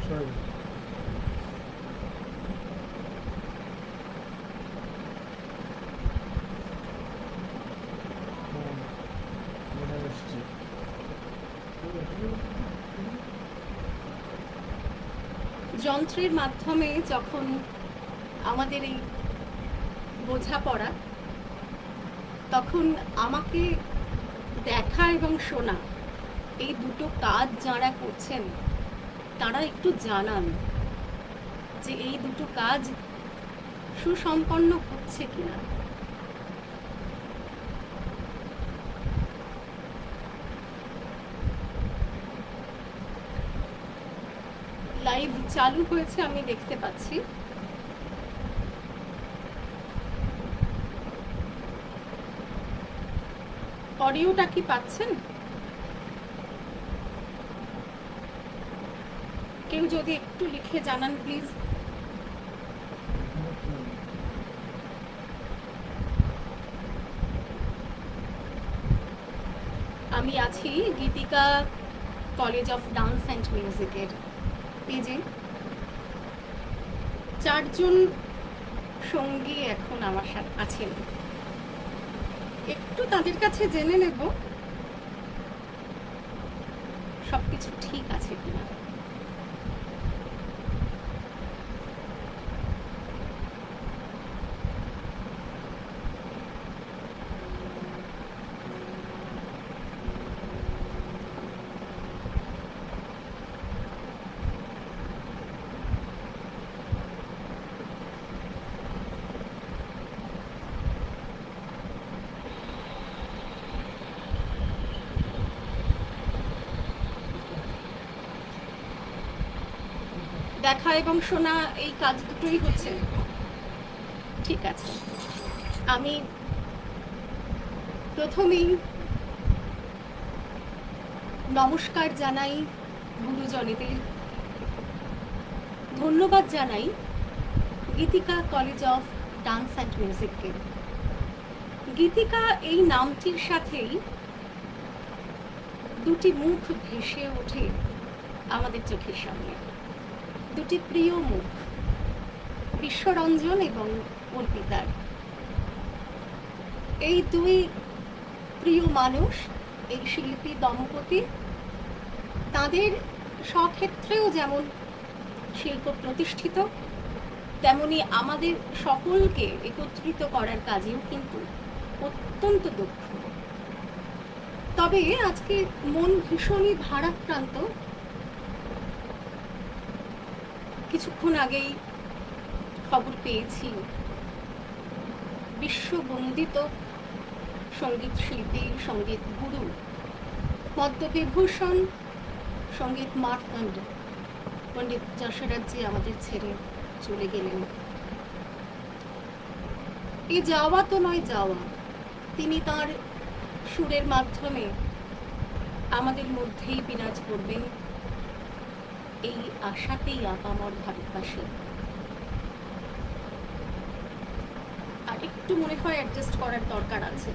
Sorry. যন্ত্রের মাধ্যমে যখন আমাদের এই বোঝাপড়া, তখন আমাকে দেখা এবং শোনা এই দুটো কাজ যারা করছেন তারা একটু জানান যে এই দুটো কাজ সুসম্পন্ন হচ্ছে কিনা। লাইভ চালু হয়েছে, আমি দেখতে পাচ্ছি। অডিওটা কি পাচ্ছেন? কেউ যদি একটু লিখে জানান প্লিজ। আমি আছি গীতিকা কলেজ অফ ডান্স অ্যান্ড মিউজিকের পেজে। 4 জন সঙ্গী এখন আমার সাথে আছেন, একটু তাদের কাছে জেনে নেব সবকিছু ঠিক আছে কিনা। দেখা এবং শোনা এই কাজ দুটোই হচ্ছে, ঠিক আছে। আমি প্রথমেই নমস্কার জানাই গুরুজনেদের, ধন্যবাদ জানাই গীতিকা কলেজ অফ ডান্স অ্যান্ড মিউজিককে। গীতিকা এই নামটির সাথেই দুটি মুখ ভেসে ওঠে আমাদের চোখের সামনে, দুটি প্রিয় মুখ, বিশ্বরঞ্জন এবং অর্পিতার। এই দুই প্রিয় মানুষ, এই শিল্পী দম্পতি, তাদের স্বক্ষেত্রেও যেমন শিল্প প্রতিষ্ঠিত, তেমনি আমাদের সকলকে একত্রিত করার কাজেও কিন্তু অত্যন্ত দক্ষ। তবে আজকে মন ভীষণই ভারাক্রান্ত। কিছুক্ষণ আগেই খবর পেয়েছি বিশ্ববন্দিত সঙ্গীত শিল্পী, সঙ্গীত গুরু পদ্মবিভূষণ সঙ্গীত মার্তাণ্ড পণ্ডিত যশোরাজি আমাদের ছেড়ে চলে গেলেন। এই যাওয়া তো নয় যাওয়া, তিনি তার সুরের মাধ্যমে আমাদের মধ্যেই বিরাজ করবেন, এই আশাতেই আপামর ভারতবাসী। আর একটু মনে হয় অ্যাডজাস্ট করার দরকার আছে।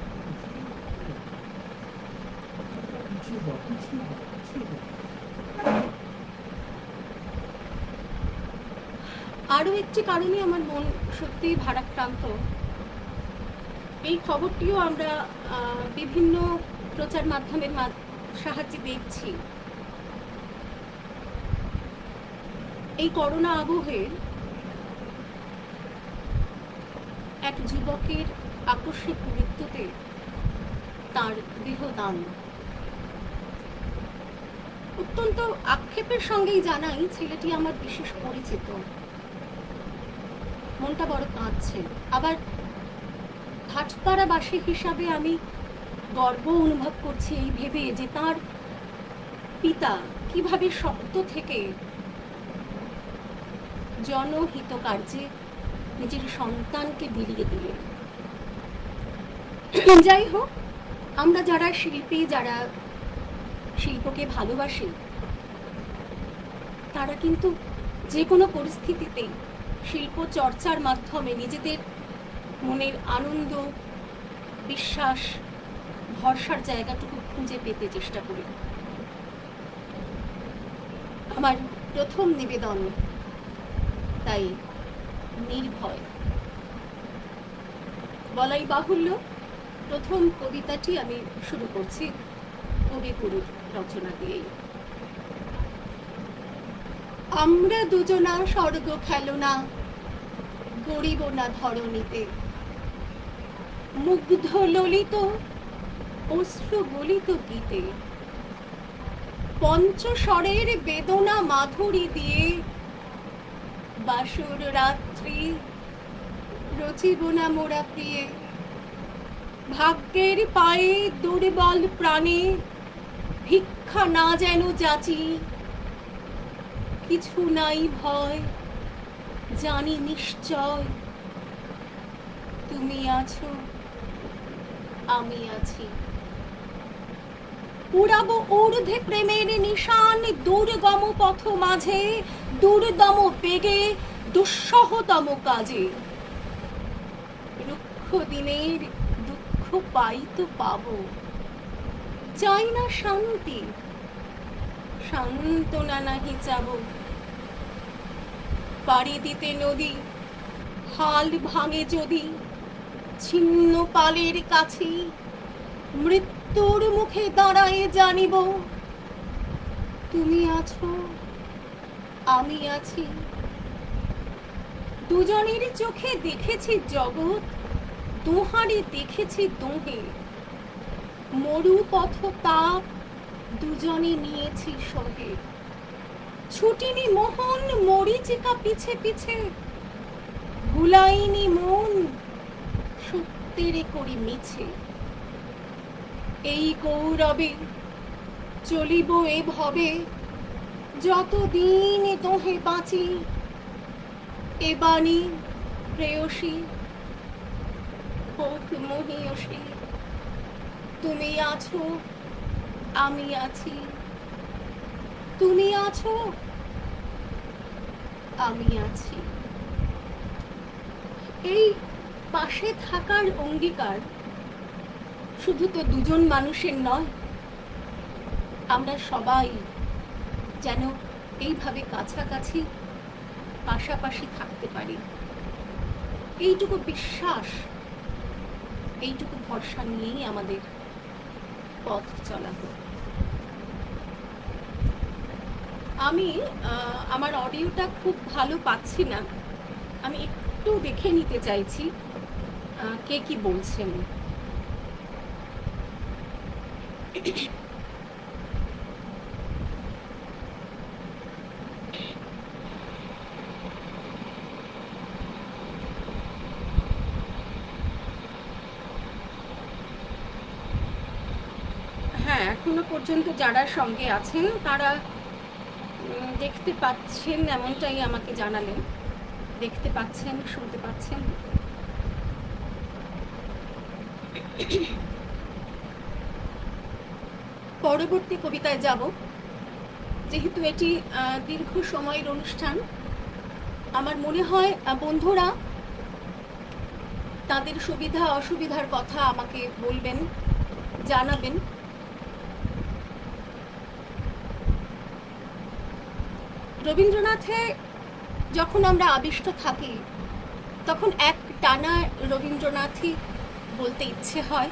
আরো একটি কারণে আমার মন সত্যিই ভারাক্রান্ত। এই খবরটিও আমরা বিভিন্ন প্রচার মাধ্যমের সাহায্যে দেখছি। এই করোনা আবহে এক যুবকের আকস্মিক মৃত্যুতে তার দেহদান। অত্যন্ত আক্ষেপের সঙ্গেই জানাই, ছেলেটি আমার বিশেষ পরিচিত। মনটা বড় কাঁদছে। আবার ভাটপাড়াবাসী হিসাবে আমি গর্ব অনুভব করছি এই ভেবে যে তার পিতা কিভাবে শক্ত থেকে জনহিত কার্যে নিজের সন্তানকে বিলিয়ে দিলেন। যাই হোক, আমরা যারা শিল্পী, যারা শিল্পকে ভালোবাসি, তারা কিন্তু যে কোনো পরিস্থিতিতেই শিল্প চর্চার মাধ্যমে নিজেদের মনের আনন্দ, বিশ্বাস, ভরসার জায়গাটুকু খুঁজে পেতে চেষ্টা করি। আমার প্রথম নিবেদন, তাই নির্ভয়। বলাই বাহুল্য, প্রথম কবিতাটি আমি শুরু করছি কবিগুরুর রচনা দিয়েই। আমরা দুজনা স্বর্গ খেলনা গড়িব না ধরণীতে, মুগ্ধ ললিত অশ্রু গলিত গীতে, পঞ্চস্বরের বেদনা মাধুরী দিয়ে বাসর রাত্রি রচিব না মোরা প্রিয়ে। ভাগ্যের পায়ে দুর্বল প্রাণে ভিক্ষা না যেন যাচি, কিছু নাই ভয় জানি নিশ্চয় তুমি আছো আমি আছি। উড়াবো ঊর্ধ্বে প্রেমের নিশান দুর্গম পথ মাঝে, দুর্দম বেগে দুঃসহতম কাজে। রুক্ষ দিনের দুঃখ পাই তো পাবো, চাই না শান্তি সান্ত্বনা নাহি চাবো। পাড়ি দিতে নদী হাল ভাঙে যদি, ছিন্ন পালের কাছে মৃত্যুর মুখে দাঁড়ায় জানিব তুমি আছো আমি আছি। দুজনের চোখে দেখেছি জগৎ, দোহারে দেখেছি দোহে। মরু পথ তাপ দুজনে নিয়েছি সহে। ছুটিনি মোহন মরিচিকা পিছে পিছে, ভুলাইনি মন সত্যের করি মিছে। এই গৌরবে চলিব এ ভবে, যতদিন তোহে বাঁচি। এ বাণী প্রেয়সী হোক মহিয়সী, তুমি আছো আমি আছি, তুমি আছো আমি আছি। এই পাশে থাকার অঙ্গীকার শুধু তো দুজন মানুষের নয়, আমরা সবাই যেন এইভাবে কাছাকাছি পাশাপাশি থাকতে পারি, এইটুকু বিশ্বাস এইটুকু ভরসা নিয়েই আমাদের পথ চলা হোক। আমি আমার অডিওটা খুব ভালো পাচ্ছি না, আমি একটু দেখে নিতে চাইছি কে কি বলছেন। হ্যাঁ, এখনো পর্যন্ত যারা সঙ্গে আছেন তারা দেখতে পাচ্ছেন এমনটাই আমাকে জানালেন, দেখতে পাচ্ছেন শুনতে পাচ্ছেন। পরবর্তী কবিতায় যাব। যেহেতু এটি দীর্ঘ সময়ের অনুষ্ঠান, আমার মনে হয় বন্ধুরা তাদের সুবিধা অসুবিধার কথা আমাকে বলবেন, জানাবেন। রবীন্দ্রনাথে যখন আমরা আবিষ্ট থাকি তখন এক টানা রবীন্দ্রনাথই বলতে ইচ্ছে হয়,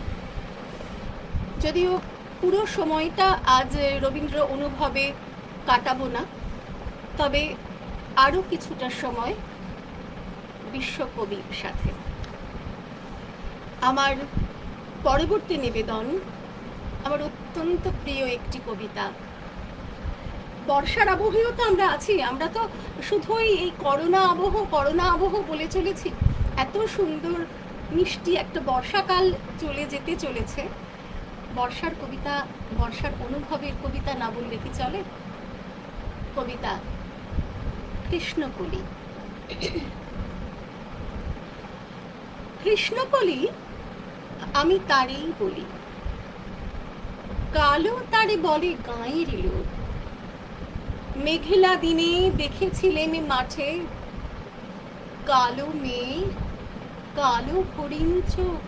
যদিও পুরো সময়টা আজ রবীন্দ্র অনুভবে কাটাবো না, তবে আরও কিছুটা সময় বিশ্বকবির সাথে। আমার পরবর্তী নিবেদন আমার অত্যন্ত প্রিয় একটি কবিতা। বর্ষার আবহেও তো আমরা আছি, আমরা তো শুধুই এই করোনা আবহ বলে চলেছি। এত সুন্দর মিষ্টি একটা বর্ষাকাল চলে যেতে চলেছে, বর্ষার কবিতা, বর্ষার অনুভবের কবিতা না বললে কি চলে? কবিতা কৃষ্ণকলি। কৃষ্ণকলি আমি তারেই বলি, কালো তারে বলে গাঁয়ের লোক। মেঘলা দিনে দেখেছিলেম মাঠে কালো মেয়ে কালো হরিণ চোখ।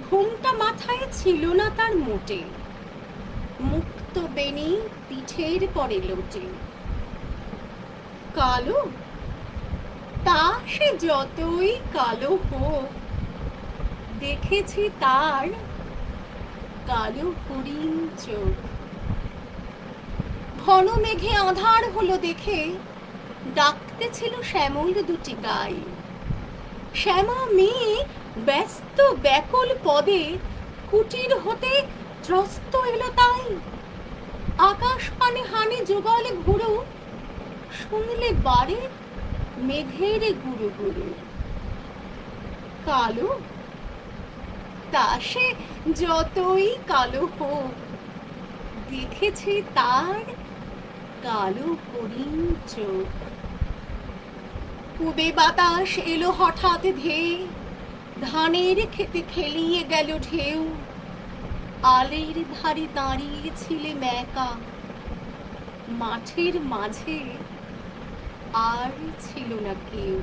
ঘুমটা মাথায় ছিল না তার মোটে, মুক্ত বেনি পিঠের পরে লোটে। কালো তা সে যতই কালো হোক, দেখেছি তার কালো হরিণ চোখ। ঘন মেঘে আঁধার হলো দেখে, ডাকতেছিল শ্যামল দুটি গাই। শ্যামা মেয়ে ব্যস্ত ব্যাকুল পদে, কুটির হতে ত্রস্ত এলো তাই। আকাশ পানে হানে যুগল ঘুরু, শুনলে বারে মেঘের গুরু গুরু। কালো তা সে যতই কালো হোক, দেখেছি তার কালো হরিণ চোখ। পূবে বাতাস এলো হঠাৎ ধেয়ে, ধানের খেতে খেলিয়ে গেল ঢেউ। আলের ধারে দাঁড়িয়েছিলে মেকা, মাঠের মাঝে আর ছিল না কেউ।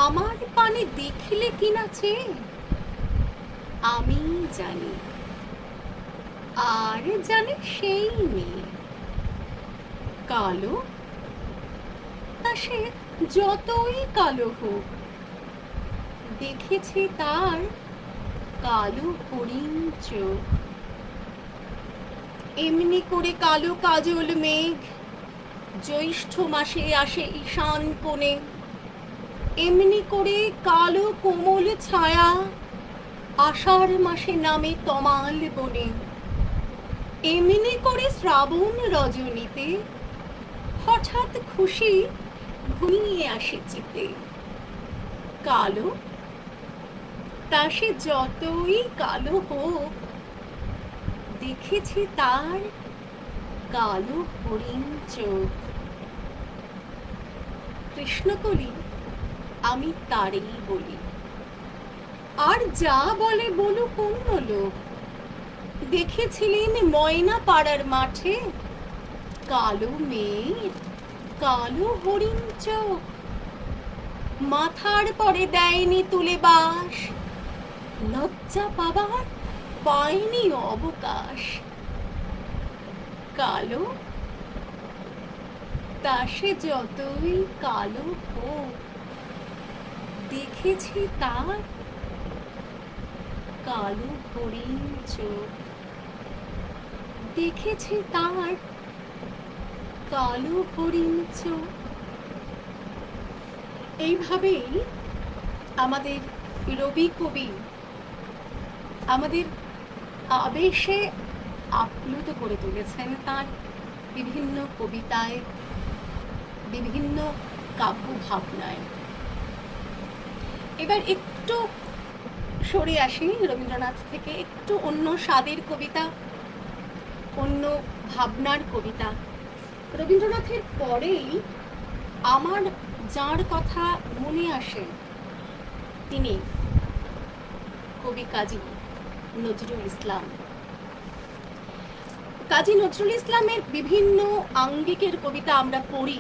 আমার পানে দেখিলে কিনা চেয়ে, আমি জানি আর জানে সেই মেয়ে। কালো তা সে যতই কালো হোক, দেখেছি তার কালো হরিণ চোখ। এমনি করে কালো কাজল মেঘ জ্যৈষ্ঠ মাসে আসে ঈশান কোণে। এমনি করে কালো কোমল ছায়া আষাঢ় মাসে নামে তমাল বনে। এমনি করে শ্রাবণ রজনীতে হঠাৎ খুশি ঘুমিয়ে আসে চিতে। কালো তা সে যতই কালো হোক, দেখেছি তার কালো হরিণ চোখ। কৃষ্ণকলি আমি তারেই বলি, আর যা বলে বলুক অন্য লোক। দেখেছিলেন ময়না পাড়ার মাঠে, কালো মেয়ের কালো হরিণ চোখ। মাথার পরে দেয়নি তুলে বাস, লজ্জা পাবার পায়নি অবকাশ। কালো তা সে যতই কালো হোক, দেখেছি তার কালো হরিণ চোখ। দেখেছি তার কালো হরিণ চোখ। এইভাবেই আমাদের রবি কবি আমাদের আবেশে আপ্লুত করে তুলেছেন তার বিভিন্ন কবিতায়, বিভিন্ন কাব্য ভাবনায়। এবার একটু সরে আসি রবীন্দ্রনাথ থেকে, একটু অন্য স্বাদের কবিতা, অন্য ভাবনার কবিতা। রবীন্দ্রনাথের পরেই আমার যার কথা মনে আসে তিনি কবি কাজী নজরুল ইসলাম। কাজী নজরুল ইসলামের বিভিন্ন আঙ্গিকের কবিতা আমরা পড়ি,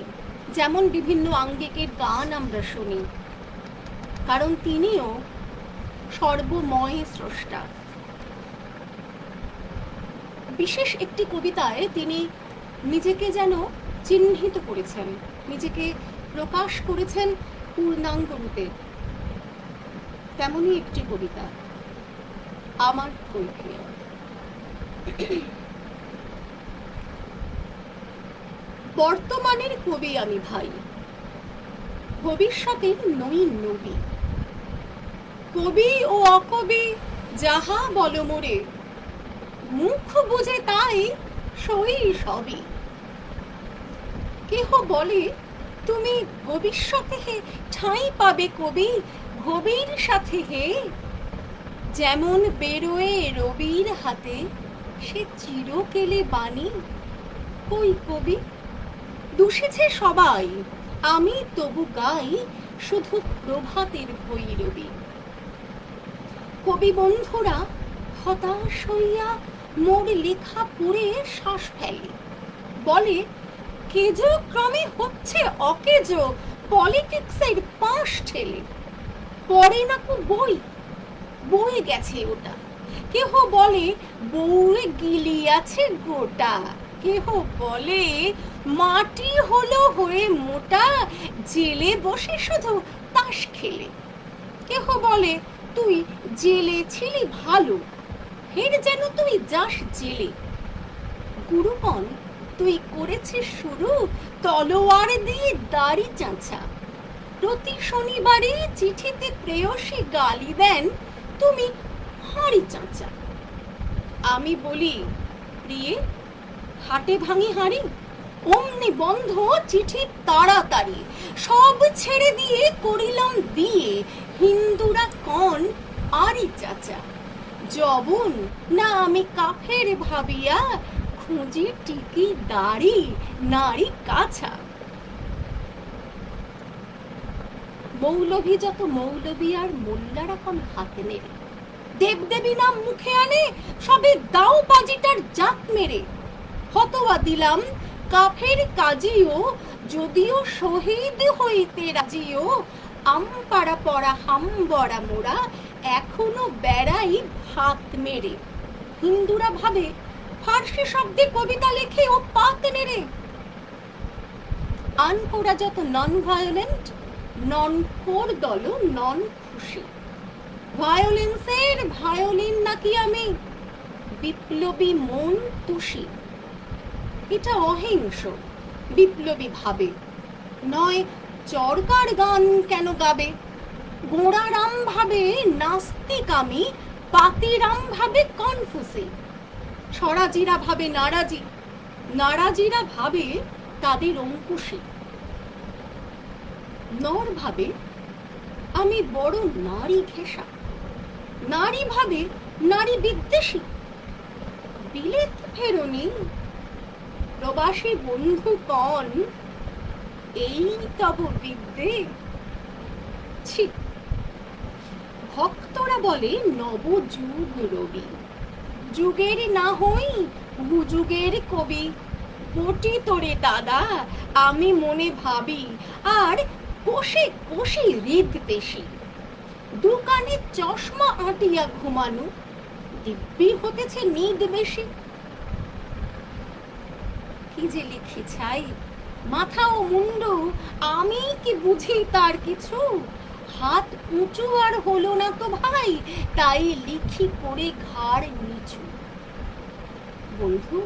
যেমন বিভিন্ন আঙ্গিকের গান আমরা শুনি, কারণ তিনিও সর্বময় স্রষ্টা। বিশেষ একটি কবিতায় তিনি নিজেকে যেন চিহ্নিত করেছেন, নিজেকে প্রকাশ করেছেন পূর্ণাঙ্গ রূপে। তেমনই একটি কবিতা আমার কৈফিয়ত। বর্তমানের কবি আমি ভাই, ভবিষ্যতের নই নবী। কবি ও অকবি যাহা বল মোরে, মুখ বুঝে তাই সই সবই। কেহ বলে তুমি ভবিষ্যতে হে ঠাঁই পাবে কবি গভীর সাথে হে। যেমন বেরোয় রবির হাতে সে চিরকেলে বাণী। কই কবি দূষেছে সবাই, আমি তবু গাই শুধু প্রভাতের ভৈরবী। কবি বন্ধুরা হতাশ হইয়া মোর লেখা পড়ে শ্বাস ফেলে, বলে কেজো ক্রমে হচ্ছে অকেজো পলিটিক্সের পাশ ঠেলে। পড়ে না কো বই, বয়ে গেছে ওটা। কেহ বলে বউয়ে গিলিয়াছে গোটা। কেহ বলে মাটি হলো হয়ে মোটা, জেলে বসে শুধু তাস খেলে। কেহ বলে তুই জেলে ছিলি ভালো, ফের যেন তুই যাস জেলে। গুরুগণ, তুই করেছিস শুরু তলোয়ার দিয়ে দাড়ি চাঁচা। প্রতি শনিবারে চিঠিতে প্রেয়সী গালি দেন, তুমি হাঁড়ি চাঁচা। আমি বলি, প্রিয়ে হাটে ভাঙি হাঁড়ি, অমনি বন্ধ চিঠি তাড়াতাড়ি। সব ছেড়ে দিয়ে করিলাম বিয়ে, হিন্দুরা কন আরি চাচা। জবন না আমি কাফের ভাবিয়া, খুঁজি টিকি দাড়ি নারী কাছা। মৌলভী যত মৌলভী আর মোল্লারা কোন হাতে নেড়ে, দেবদেবী নাম মুখে আনে সবে দাও বাজিটার জাত মেরে। ফতোয়া দিলাম কাফের কাজীও, যদিও শহীদ হইতে রাজিও। আমপাড়া পড়া হামবড়া মোরা, এখনো বেড়াই ভাত মেরে। হিন্দুরা ভাবে ফার্সি শব্দে কবিতা লেখে ও পাত নেড়ে। আনকোরা যত নন ভায়োলেন্ট, নন কোর দল নন খুশি। ভায়োলেন্সের ভায়োলিন নাকি আমি, বিপ্লবী মন তুষি। এটা অহিংস বিপ্লবী ভাবে, নয় চরকার গান কেন গাবে। গোড়ারাম ভাবে নাস্তিক আমি, পাতিরাম ভাবে কনফুসি। ছড়াজিরা ভাবে নারাজি, নারাজিরা ভাবে তাদের অঙ্কুশী। নর ভাবে আমি বড় নারী ঘেঁষা, নারী ভাবে নারী বিদ্বেষী। বিলেত ফেরনি প্রবাসী বন্ধু কন, এই তব বিদ্যে। ছি, ভক্তরা বলে নবযুগ রবি, যুগের না হই হুযুগের কবি। কোটি তোরে দাদা আমি মনে ভাবি, আর কোষে কোষে হৃদ পেশি। দোকানে চশমা আঁটিয়া ঘুমানো, দিব্যি হতেছে নিদ বেশি। কি যে লিখি ছাই, মাথা ও মুন্ডু আমি কি বুঝি তার কিছু। হাত উঁচু আর হলো না তো ভাই, তাই লিখি করে ঘাড় নিচু। বন্ধু,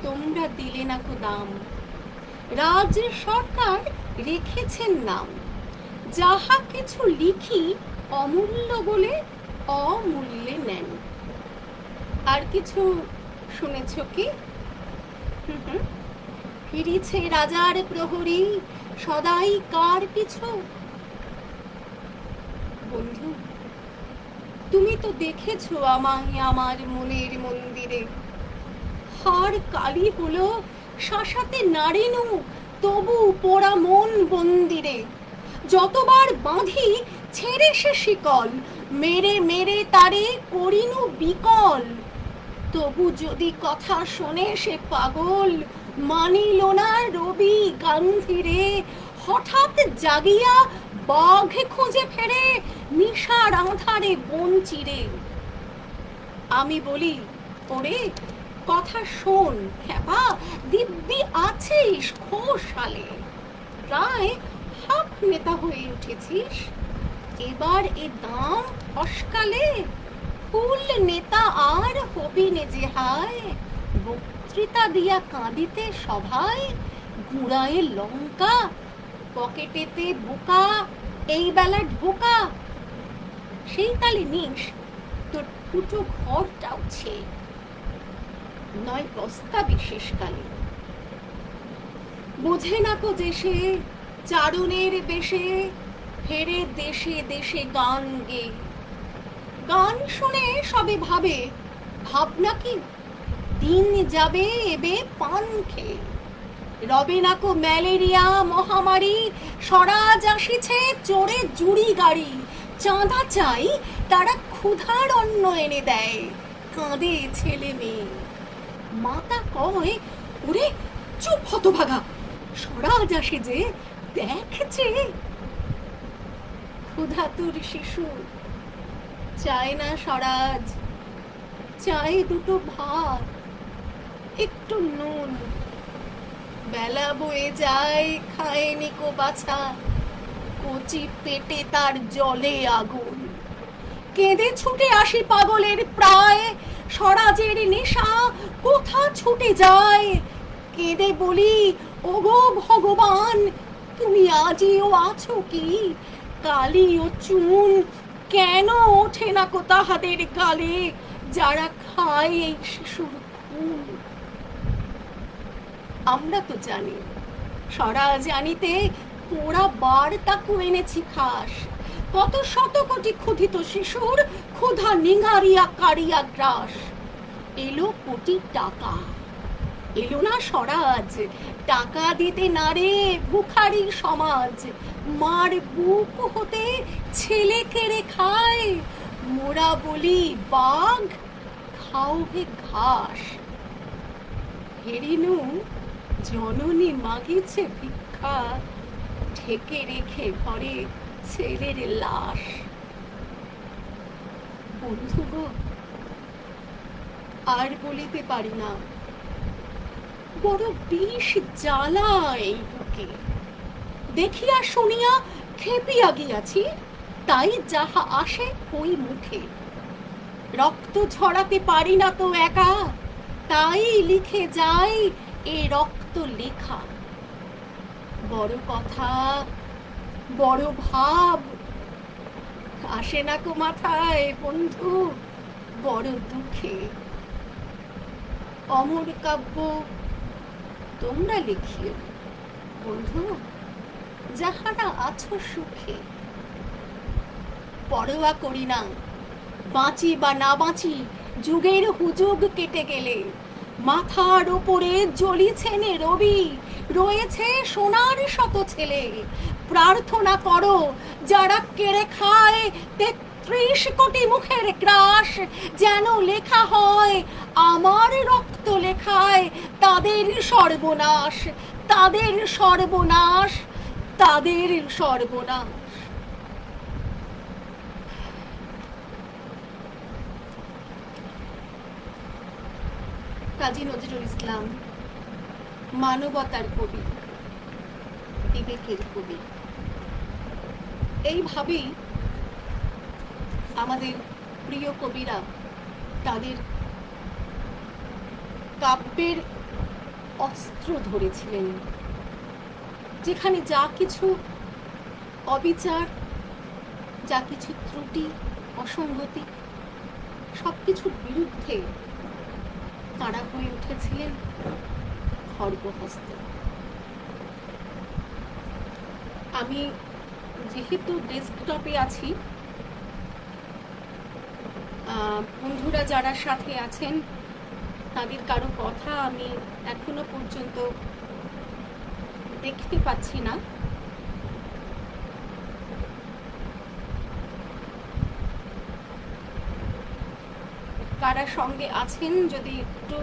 তোমরা দিলে না কো দাম, রাজ সরকার রেখেছেন নাম। যাহা কিছু লিখি অমূল্য বলে অমূল্যে নেন। আর কিছু শুনেছ কি? ফিরিছে রাজার প্রহরী, সদাই কার পিছু। বন্ধু, তুমি তো দেখেছো আমায় আমার মনের মন্দিরে। হার কালি হলো শাসাতে নাড়িনু, তবু পোড়া মন বন্দিরে। যতবার বাঁধি ছেড়ে সে শিকল, মেরে মেরে তারে করিনু বিকল। তবু যদি কথা শোনে সে পাগল, মানিল না রবি গান্ধীরে। হঠাৎ জাগিয়া বাঘ খুঁজে ফেরে, নিশার আঁধারে বন চিরে। আমি বলি, ওরে কথা শোন খেপা, দিব্যি আছিস খোশালে। প্রায় হাফ নেতা হয়ে উঠেছিস, এবার এ দাম ফসকালে। ফুল নেতা আর হবি নে যে হায়, বক্তৃতা দিয়া কাঁদিতে সভায়। গুড়ায়ে লঙ্কা পকেটেতে বোকা, এই বেলা ঢোকা। সেই তালে নিস তোর ফুটো ঘরটাও ছে, নয় বস্তা বিশেষকালে। বোঝে না কো যে সে চারণের বেশে, ফেরে দেশে দেশে গান গে। গান শুনে সবে ভাবে, ভাবনা কি দিন যাবে এবে পান খেয়ে। রবে না কো ম্যালেরিয়া মহামারী, স্বরাজ আসিছে চোরে জুড়ি গাড়ি। চাঁদা চাই তারা ক্ষুধার অন্ন এনে দেয়, কাঁদে ছেলে মেয়ে। মাতা কয়, ওরে চুপ হতভাগা, স্বরাজ আসে যে দেখছে। ক্ষুধাতুর শিশু চায় না স্বরাজ, চায় দুটো ভাত। একটু নুন, বেলা বয়ে যায় খায়নি কো বাছা, কচি পেটে তার জলে আগুন। কেঁদে ছুটে আসি পাগলের প্রায়, স্বরাজের নেশা কোথা ছুটে যায়। কেঁদে বলি, ওগো ভগবান, তুমি আজিও আছো কি? কালি ও চুন কেন ওঠে না কো তাহাদের গালে, যারা খায় এই শিশুর খুন। আমরা তো জানি, স্বরাজ জানিতে পোড়া বারটাকু এনেছি খাস। কত শত কোটি ক্ষুধিত শিশুর ক্ষুধা নিঙারিয়া কারিয়া গ্রাস। এলো কোটি টাকা, এলো না স্বরাজ, টাকা দিতে নারে ভুখারি সমাজ। মার বুক হতে ছেলে কেড়ে খায়, মোরা বলি বাঘ খাও হে ঘাস। হেরিনু জননী মাগিছে ভিক্ষা, ঢেকে রেখে ঘরে ছেলের লাশ। বন্ধু গো, আর বলিতে পারি না, বড় বিষ জ্বালা এই বুকে। দেখিয়া শুনিয়া খেপিয়া গিয়াছি, তাই যাহা আসে ওই মুখে। রক্ত ঝরাতে পারি না তো একা, তাই লিখে যাই এ রক্ত লেখা। বড় কথা, বড় ভাব আসে না কো মাথায় বন্ধু, বড় দুঃখে। অমর কাব্য তোমরা লিখিও বন্ধু, যাহারা আছো সুখে। পরোয়া করি না বাঁচি বা না বাঁচি, যুগের হুজুগ কেটে গেলে। মাথার ওপরে জ্বলিছেন রবি, রয়েছে সোনার শত ছেলে। প্রার্থনা করো যারা কেড়ে খায় ৩৩ কোটি মুখের গ্রাস, যেন লেখা হয় আমার রক্ত লেখায় তাদের সর্বনাশ, তাদের সর্বনাশ, তাদের সর্বনাশ। কাজী নজরুল ইসলাম মানবতার কবি, বিবেকের কবি। এইভাবেই আমাদের প্রিয় কবিরা তাদের কাব্যের অস্ত্র ধরেছিলেন, যেখানে যা কিছু অবিচার, যা কিছু ত্রুটি, অসঙ্গতি, সবকিছুর বিরুদ্ধে তারা হয়ে উঠেছিলেন খড়গহস্ত। আমি যেহেতু ডেস্কটপে আছি, বন্ধুরা যারা সাথে আছেন তাদের কারো কথা আমি এখনো পর্যন্ত দেখতে পাচ্ছি না। কারা সঙ্গে আছেন যদি একটু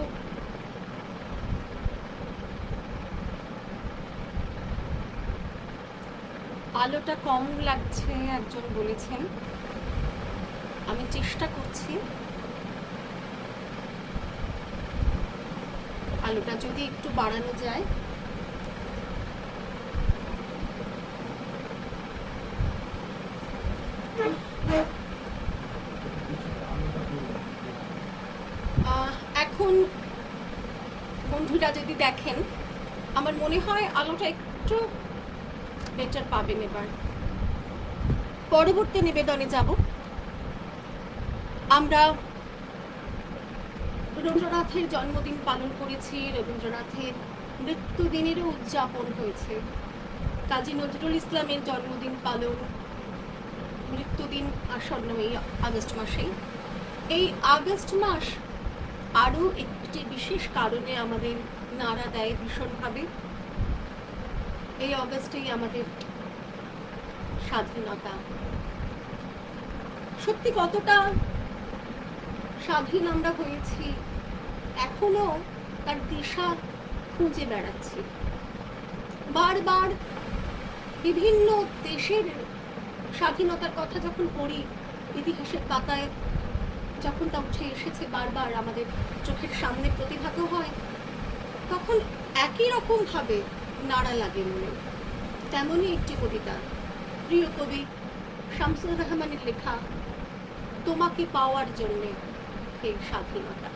আলোটা কম লাগছে একজন বলেছেন, আমি চেষ্টা করছি আলোটা যদি একটু বাড়ানো যায়। এখন বন্ধুরা যদি দেখেন, আমার মনে হয় আলোটা একটু বেটার পাবেন। এবার পরবর্তী নিবেদনে যাব। আমরা রবীন্দ্রনাথের জন্মদিন পালন করেছি, রবীন্দ্রনাথের মৃত্যুদিনেরও উদযাপন হয়েছে। কাজী নজরুল ইসলামের জন্মদিন পালন, মৃত্যুদিন আসন্ন এই আগস্ট মাসেই। এই আগস্ট মাস আরও একটি বিশেষ কারণে আমাদের নাড়া দেয় ভীষণভাবে। এই অগস্টেই আমাদের স্বাধীনতা। সত্যি কতটা স্বাধীন আমরা হয়েছি, এখনো তার দিশা খুঁজে বেড়াচ্ছি। বারবার বিভিন্ন দেশের স্বাধীনতার কথা যখন পড়ি, ইতিহাসের পাতায় যখন তা উঠে এসেছে, বারবার আমাদের চোখের সামনে প্রতিভাত হয়, তখন একই রকম ভাবে নাড়া লাগে মনে। তেমনই একটি কবিতা, প্রিয় কবি শামসুর রহমানের লেখা, তোমাকে পাওয়ার জন্যে হে স্বাধীনতা।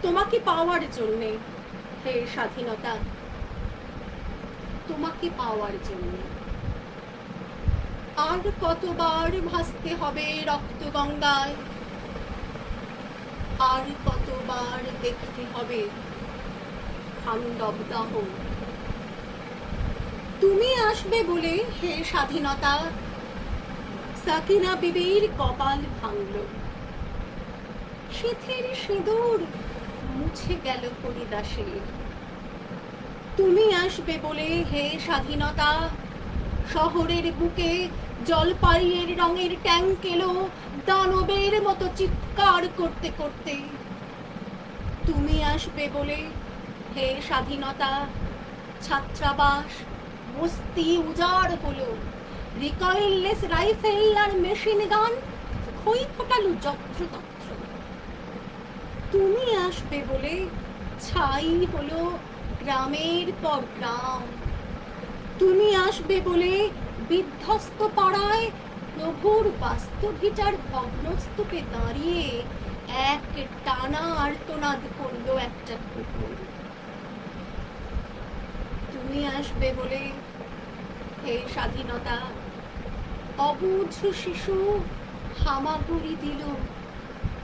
তোমাকে পাওয়ার জন্যে হে স্বাধীনতা, তোমাকে পাওয়ার জন্যে আর কতবার ভাসতে হবে রক্ত গঙ্গায়, আর কতবার দেখতে হবে খান্ডব দাহ। তুমি আসবে বলে হে স্বাধীনতা, সাকিনা বিবির কপাল ভাঙল, শীতের সিঁদুর মুছে গেল হরিদাসের। তুমি আসবে বলে হে স্বাধীনতা, শহরের বুকে জলপাইয়ের রঙের ট্যাঙ্ক এলো দানবের মতো চিৎকার করতে করতে। তুমি আসবে বলে হে স্বাধীনতা, ছাত্রাবাস বস্তি উজাড় হলো, রিকয়েললেস রাইফেল আর মেশিন গান খই ফোটালো যত্রতত্র। তুমি আসবে বলে ছাই হলো গ্রামের পর গ্রাম। তুমি আসবে বলে বিধ্বস্ত পাড়ায় প্রভুর বাস্তুভিটার ভগ্নস্তূপে দাঁড়িয়ে এক টানা আর্তনাদ করলো একটা কুকুর। তুমি আসবে বলে হে স্বাধীনতা, অবুঝ শিশু হামাগুড়ি দিল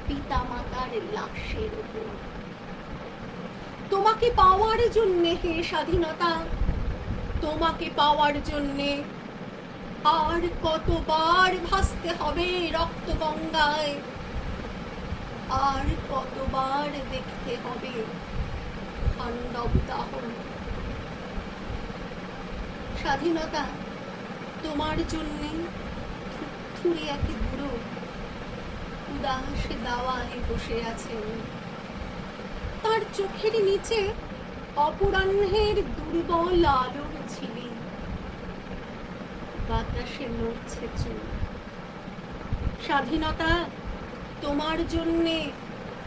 পিতা মাতার লাশের উপর। তোমাকে পাওয়ার জন্যে হে স্বাধীনতা, তোমাকে পাওয়ার জন্যে আর কতবার ভাসতে হবে রক্ত গঙ্গায়, আর কতবার দেখতে হবে খান্ডব দাহন। স্বাধীনতা তোমার জন্যে থুরে এক বুড়ো উদাস দাওয়ায় বসে আছেন, তার চোখের নিচে অপরাহ্নের দুর্বল আলোর ঝিলি, বাতাসে নড়ছে চুল। স্বাধীনতা তোমার জন্যে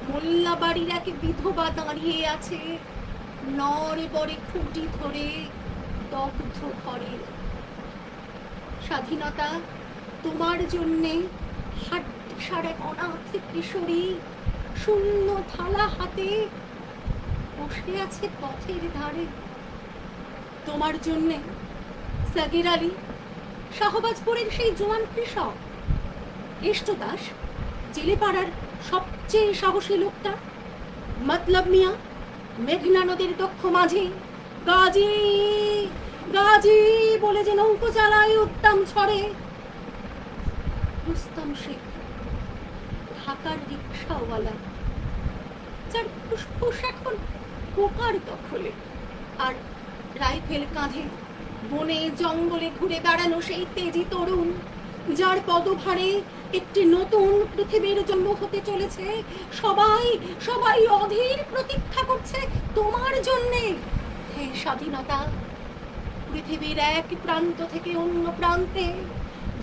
মোল্লাবাড়ির এক বিধবা দাঁড়িয়ে আছে নড়বড়ে খুঁটি ধরে দগ্ধ ঘরে। স্বাধীনতা তোমার জন্যে হাড্ডিসার এক অনাথ কিশোরী শূন্য থালা হাতে বসে আছে পথের ধারে। তোমার জন্যে সাগির আলী, শাহবাজপুরের সেই জোয়ান কৃষক, কেষ্টদাস, জেলেপাড়ার সবচেয়ে সাহসী লোকটা, মতলব মিয়া, মেঘনা নদীর দক্ষ মাঝি, গাজী গাজী বলে যে নৌকো চালায় উত্তম ছড়ে, রুস্তম শেখ, ঢাকার রিক্সাওয়ালা, যার ফুসফুস এখন পোকার দখলে, আর রাইফেল কাঁধে বনে জঙ্গলে ঘুরে বেড়ানো সেই তেজি তরুণ, যার পদভারে একটি নতুন পৃথিবীর জন্ম হতে চলেছে। সবাই সবাই অধীর প্রতীক্ষা করছে তোমার জন্যে হে স্বাধীনতা। পৃথিবীর এক প্রান্ত থেকে অন্য প্রান্তে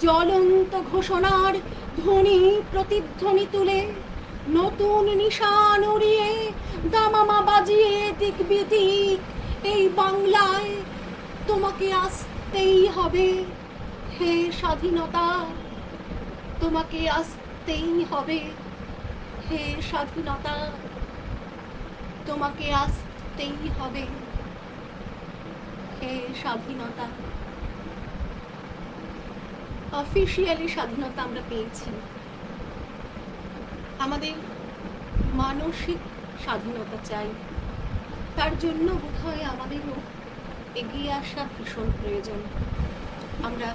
জ্বলন্ত ঘোষণার ধ্বনি প্রতিধ্বনি তুলে, নতুন নিশান উড়িয়ে দামামা বাজিয়ে দিক বিদিক এই বাংলায় তোমাকে আসতেই হবে হে স্বাধীনতা, তোমাকে আসতেই হবে হে স্বাধীনতা, তোমাকে আসতেই হবে হে স্বাধীনতা। অফিসিয়ালি স্বাধীনতা আমরা পেয়েছি, আমাদের মানসিক স্বাধীনতা চাই। তার জন্য বোধহয় আমাদেরও এগিয়ে আসা ভীষণ প্রয়োজন। আমরা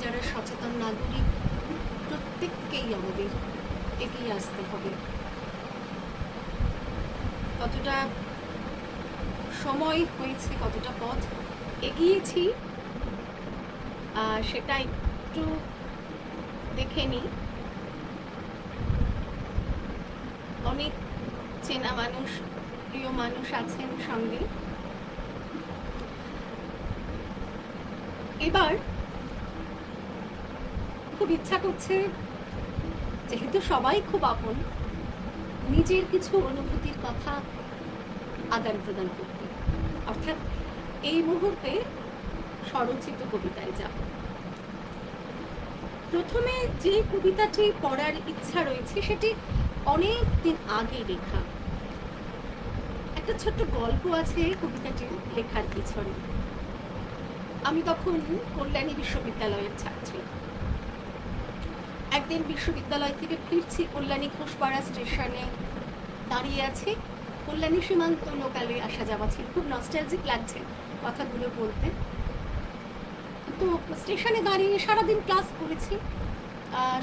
যারা সচেতন নাগরিক প্রত্যেককেই আমাদের এগিয়ে আসতে হবে। কতটা সময় হয়েছে, কতটা পথ এগিয়েছি সেটা একটু দেখে নিই। অনেক চেনা মানুষ, প্রিয় মানুষ আছেন সঙ্গে। এবার খুব ইচ্ছা করছে, যেহেতু সবাই খুব আপন, নিজের কিছু অনুভূতির কথা আদান প্রদান করতে। অর্থাৎ এই মুহূর্তে স্বরচিত কবিতায় যাব। প্রথমে যে কবিতাটি পড়ার ইচ্ছা রয়েছে সেটি অনেক দিন আগে লেখা। একটা ছোট্ট গল্প আছে কবিতাটি লেখার পিছনে। আমি তখন কল্যাণী বিশ্ববিদ্যালয়ের ছাত্রী। একদিন বিশ্ববিদ্যালয় থেকে ফিরছি, কল্যাণী ঘোষপাড়া স্টেশনে দাঁড়িয়ে আছি। কল্যাণী সীমান্ত লোকালে আসা যাওয়া ছিল, খুব নস্টালজিক লাগছে কথাগুলো বলতে। তো স্টেশনে দাঁড়িয়ে সারাদিন ক্লাস করেছি,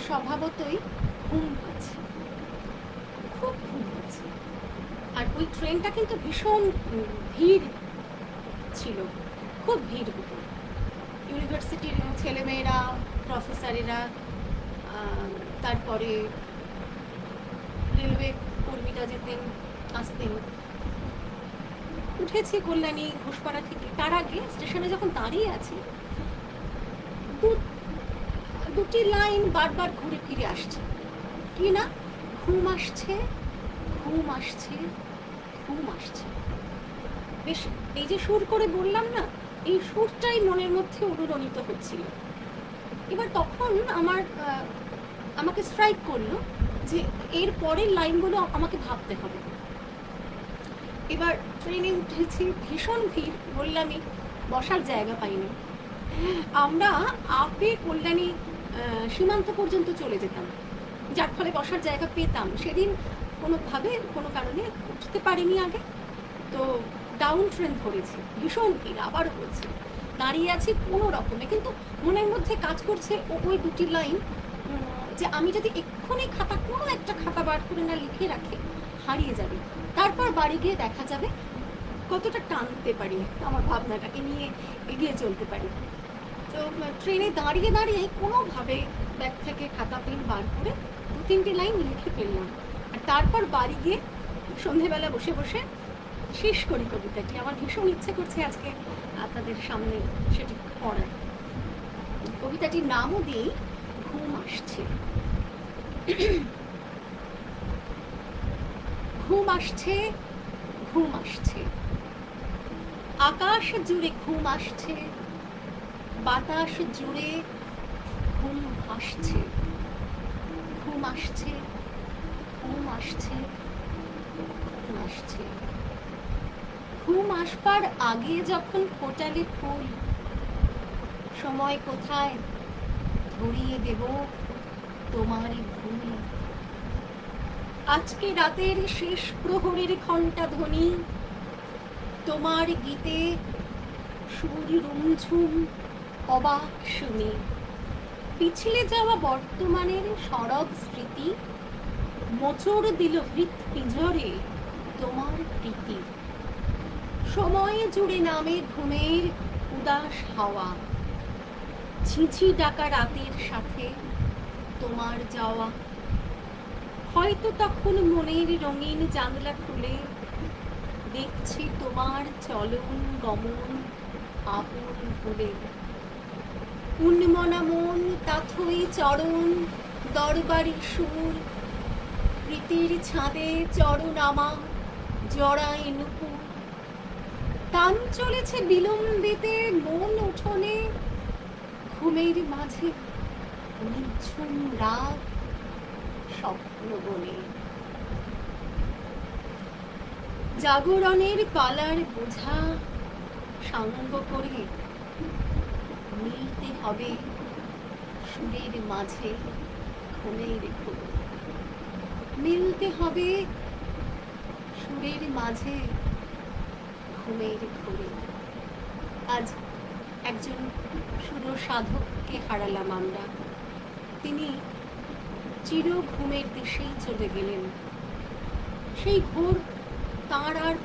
স্বভাবতই ঘুম পাচ্ছে, খুব ঘুম পাচ্ছে। আর ওই ট্রেনটা কিন্তু ভীষণ ভিড় ছিল, খুব ভিড় হতো। ইউনিভার্সিটির ছেলেমেয়েরা, প্রফেসরেরা, তারপরে রেলওয়ে কর্মীরা যেতেন আসতেন। উঠেছি কল্যাণী ঘোষপাড়া থেকে। তার আগে স্টেশনে যখন দাঁড়িয়ে আছি, দুটি লাইন বারবার ঘুরে ফিরে আসছে। কি না, ঘুম আসছে, ঘুম আসছে, ঘুম আসছে। বেশ, এই যে সুর করে বললাম না, এই সুরটাই মনের মধ্যে অনুরণিত হচ্ছিল। এবার তখন আমাকে স্ট্রাইক করলো যে এর পরের লাইনগুলো আমাকে ভাবতে হবে। এবার ট্রেনে উঠেছি, ভীষণ ভিড়, বললামই বসার জায়গা পাইনি। আমরা আপে কল্যাণী সীমান্ত পর্যন্ত চলে যেতাম, যার ফলে বসার জায়গা পেতাম। সেদিন কোনোভাবে কোনো কারণে উঠতে পারিনি আগে, তো ডাউন ট্রেন ধরেছি। ভীষণ ভিড়, আবারও বলছি, দাঁড়িয়ে আছি কোনো রকমে, কিন্তু মনের মধ্যে কাজ করছে ওই দুটি লাইন যে আমি যদি এক্ষুনি কোনো একটা খাতা বার করে না লিখে রাখি, হারিয়ে যাবে। তারপর বাড়ি গিয়ে দেখা যাবে কতটা টানতে পারি, আমার ভাবনাটাকে নিয়ে এগিয়ে চলতে পারি। তো ট্রেনে দাঁড়িয়ে দাঁড়িয়ে কোনোভাবে ব্যাগ থেকে খাতা পেন বার করে 2-3টি লাইন লিখে ফেললাম। আর তারপর বাড়ি গিয়ে সন্ধেবেলা বসে বসে শেষ করি কবিতাটি। আমার ভীষণ ইচ্ছে করছে আজকে আপনাদের সামনে সেটি পড়ার। কবিতাটির নামও দিই ঘুম আসছে। ঘুম আসছে, ঘুম আসছে, আকাশ জুড়ে ঘুম আসছে, বাতাস জুড়ে ঘুম ভাসছে। ঘুম আসছে, ঘুম আসছে, ঘুম আসছে। ঘুম আসবার আগে যখন ফোটালে ফুল, সময় কোথায় ধরিয়ে দেব তোমারই ভুল। আজকে রাতের শেষ প্রহরের ঘণ্টা ধ্বনি, তোমার গীতে সুর রুমঝুম অবাক শুনি। পিছলে যাওয়া বর্তমানের সরব স্মৃতি, মোচড় দিল হৃৎ পিঞ্জরে তোমার প্রীতি। সময় জুড়ে নামে ঘুমের উদাস হাওয়া, ঝিঝি ডাকা রাতের সাথে তোমার যাওয়া। হয়তো তখন মনের রঙিন জানলা খুলে দেখছি তোমার চলন গমন আপন ভুলে। উন্মনা মন তাথই চরণ দরবারি সুর, প্রীতির ছাদে চরণ আমা জড়াই নুপুর। টান চলেছে বিলম্বিতে মন উঠোনে, ঘুমের মাঝে নিঝুম রাত স্বপ্ন বনে। জাগরণের পালার বোঝা সাঙ্গ করে মিলতে হবে সুরের মাঝে ঘুমের ঘোর। মিলতে হবে সুরের মাঝে ঘুমের ঘোরে। আজ একজন সুর সাধককে হারালাম আমরা। তিনি চির ঘুমের দেশেই চলে গেলেন। সেই ঘোর তাঁর আর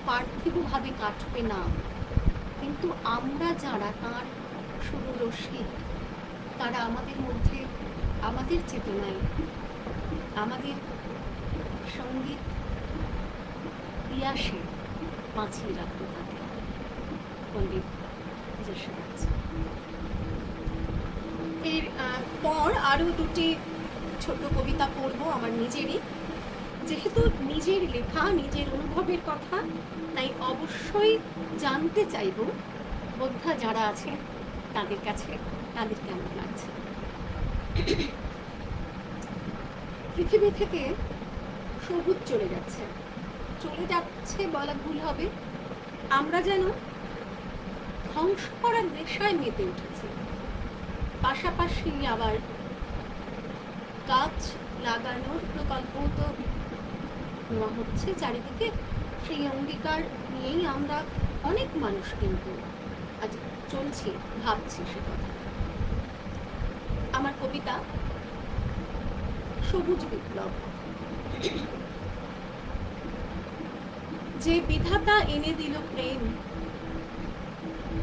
পার্থিবভাবে কাটবে না, কিন্তু আমরা যারা তাঁর সুররসিক, তারা আমাদের মধ্যে, আমাদের চেতনায়, আমাদের সঙ্গীত পিয়াসে বাঁচিয়ে রাখতে থাকে। পণ্ডিত যশোদাস। এর পর আরও দুটি ছোট কবিতা পড়ব আমার নিজেরই। যেহেতু নিজের লেখা, নিজের অনুভবের কথা, তাই অবশ্যই জানতে চাইব বোদ্ধা যারা আছে তাদের কাছে তাদের কেমন লাগছে। পৃথিবী থেকে সবুজ চলে যাচ্ছে বলা ভুল হবে। আমরা যেন ধ্বংস করার নেশায় মেতে উঠেছি। পাশাপাশি আবার গাছ লাগানোর প্রকল্প তো নেওয়া হচ্ছে চারিদিকে। সেই অঙ্গীকার নিয়েই আমরা অনেক মানুষ কিন্তু আজ চলছি, ভাবছি সে কথা। আমার কবিতা সবুজ বিপ্লব। যে বিধাতা এনে দিল প্রেম,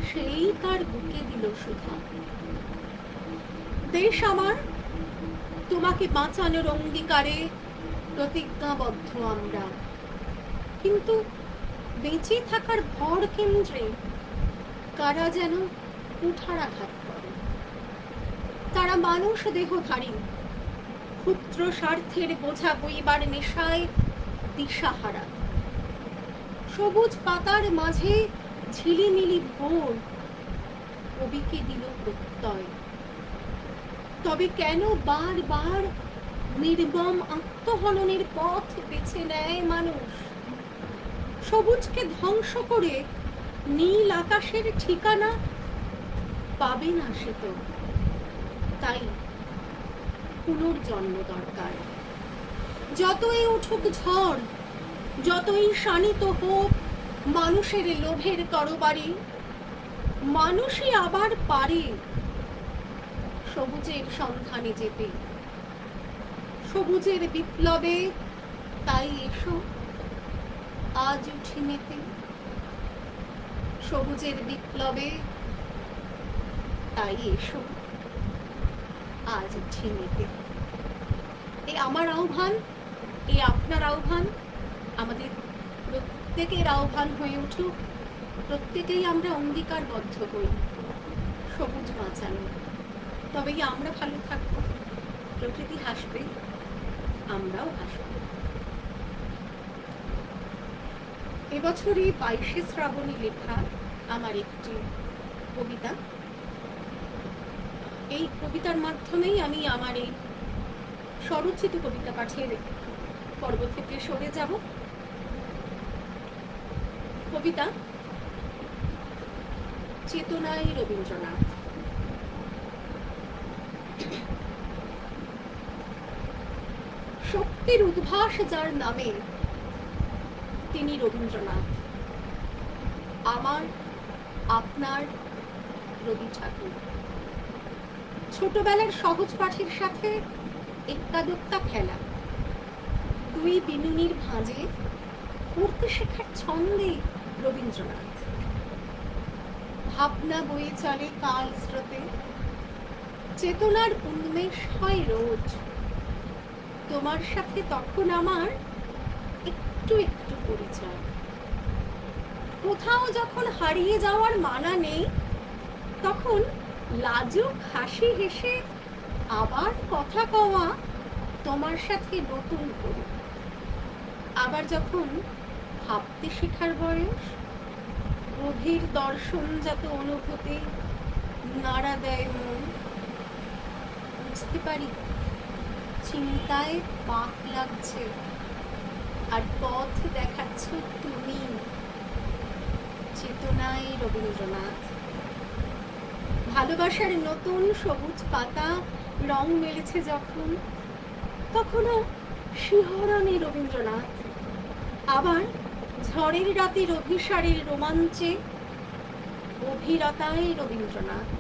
সেই কার বুকে দিল সুধা। দেশ আমার, তোমাকে বাঁচানোর অঙ্গীকারে প্রতিজ্ঞাবদ্ধ আমরা, কিন্তু বেঁচে থাকার ভর কেন্দ্রে কারা যেন কুঠারাঘাত করে। তারা মানুষ দেহধারী, ক্ষুদ্র স্বার্থের বোঝা বইবার নেশায় দিশাহারা। সবুজ পাতার মাঝে ঝিলিমিলি ভোর কবিকে দিল প্রত্যয়। তবে কেন বারবার নির্মম আত্মহননের পথ বেছে নেয় মানুষ? সবুজকে ধ্বংস করে নীল আকাশের ঠিকানা পাবে না সে তো। তাই পুনর্জন্ম দরকার। যতই উঠুক ঝড়, যতই শানিত হোক মানুষের লোভের তরবারি, মানুষই আবার পারে সবুজের সন্ধানে যেতে। সবুজের বিপ্লবে তাই এসো আজ উঠি মেতে। সবুজের বিপ্লবে তাই এসো আজ উঠি মেতে। এ আমার আহ্বান, এ আপনার আহ্বান, আমাদের প্রত্যেকের আহ্বান হয়ে উঠুক। প্রত্যেকেই আমরা অঙ্গীকারবদ্ধ হই সবুজ বাঁচানো। তবেই আমরা ভালো থাকবো, প্রকৃতি হাসবে, আমরাও হাসব। এবছরই 22শে শ্রাবণী লেখা আমার একটি কবিতা। এই কবিতার মাধ্যমেই আমি আমার এই স্বরচিত কবিতা পাঠের পর্ব থেকে সরে যাব। কবিতা চেতনায় রবীন্দ্রনাথ। শক্তির উদ্ভাস যার নামে তিনি রবীন্দ্রনাথ, আমার আপনার রবি ঠাকুর। ছোটবেলার সহজ পাঠের সাথে একাদোক্তা খেলা, দুই বিনুনির ভাঁজে পড়তে শেখার ছন্দে রবীন্দ্রনাথ। ভাবনা বয়ে চলে কাল স্রোতে, চেতনার উন্মেষ হয় রোজ। তোমার সাথে তখন আমার একটু একটু পরিচয়। কোথাও যখন হারিয়ে যাওয়ার মানা নেই, তখন লাজুক হাসি হেসে আবার কথা কওয়া তোমার সাথে নতুন করে। আবার যখন ভাবতে শেখার বয়স, গভীর দর্শনজাত অনুভূতি নাড়া দেয় মন। বুঝতে পারি চিন্তায় পাক লাগছে, আর পথ দেখাচ্ছ তুমি। চেতনায় রবীন্দ্রনাথ। ভালোবাসার নতুন সবুজ পাতা রং মেলেছে যখন, তখনও শিহরণে রবীন্দ্রনাথ। আবার ঝড়ের রাতের অভিসারের রোমাঞ্চে গভীরতায় রবীন্দ্রনাথ।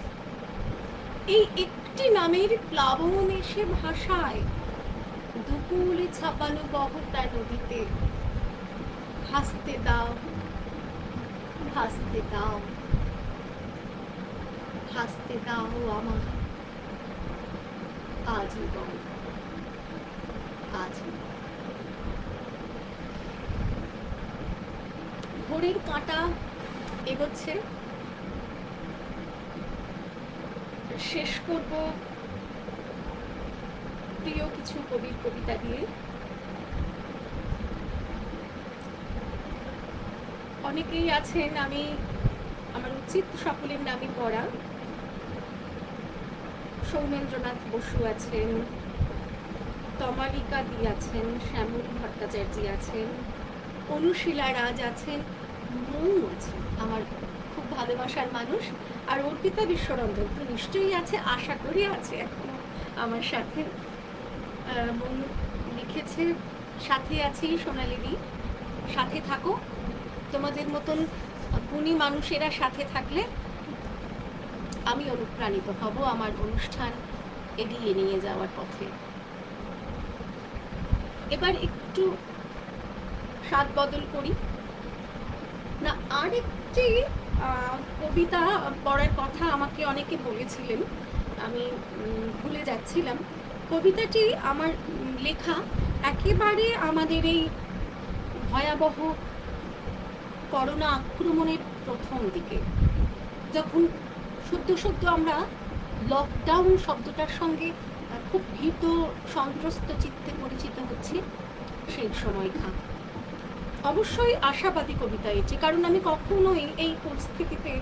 এই একটি নামের প্লাবন এসে ভাষায় দুপুরে ছাপানো বহতা নদীতে। ভাসতে দাও, ভাসতে দাও, ভাসতে দাও আমার আজীবন, আজীবন। ঘড়ির কাঁটা এগোচ্ছে। শেষ করব প্রিয় কিছু কবির কবিতা দিয়ে। অনেকেই আছেন, আমার উচিত সকলের নামে পড়া। সৌমেন্দ্রনাথ বসু আছেন, তমালিকা দি আছেন, শ্যামল ভট্টাচার্য আছেন, অনুশীলা রাজ আছেন, মৌ আছেন, আমার খুব ভালোবাসার মানুষ। আর অর্পিতা বিশ্বরঞ্জন তো নিশ্চয়ই আছে, আশা করি আছে এখনো আমার সাথে। মৌ লিখেছে, সাথে আছি সোনালিদি, সাথে থাকো। তোমাদের মতন গুণী মানুষেরা সাথে থাকলে আমি অনুপ্রাণিত হব আমার অনুষ্ঠান এগিয়ে নিয়ে যাওয়ার পথে। এবার একটু স্বাদ বদল করি না, আরেকটি কবিতা পড়ার কথা আমাকে অনেকে বলেছিলেন, আমি ভুলে যাচ্ছিলাম। কবিতাটি আমার লেখা একেবারে আমাদের এই ভয়াবহ করোনা আক্রমণের প্রথম দিকে, যখন সদ্য আমরা লকডাউন শব্দটার সঙ্গে খুব ভীত সন্ত্রস্ত চিত্তে পরিচিত হচ্ছি, সেই সময়কার। অবশ্যই আশাবাদী কবিতা এটি, কারণ আমি কখনোই এই পরিস্থিতিতে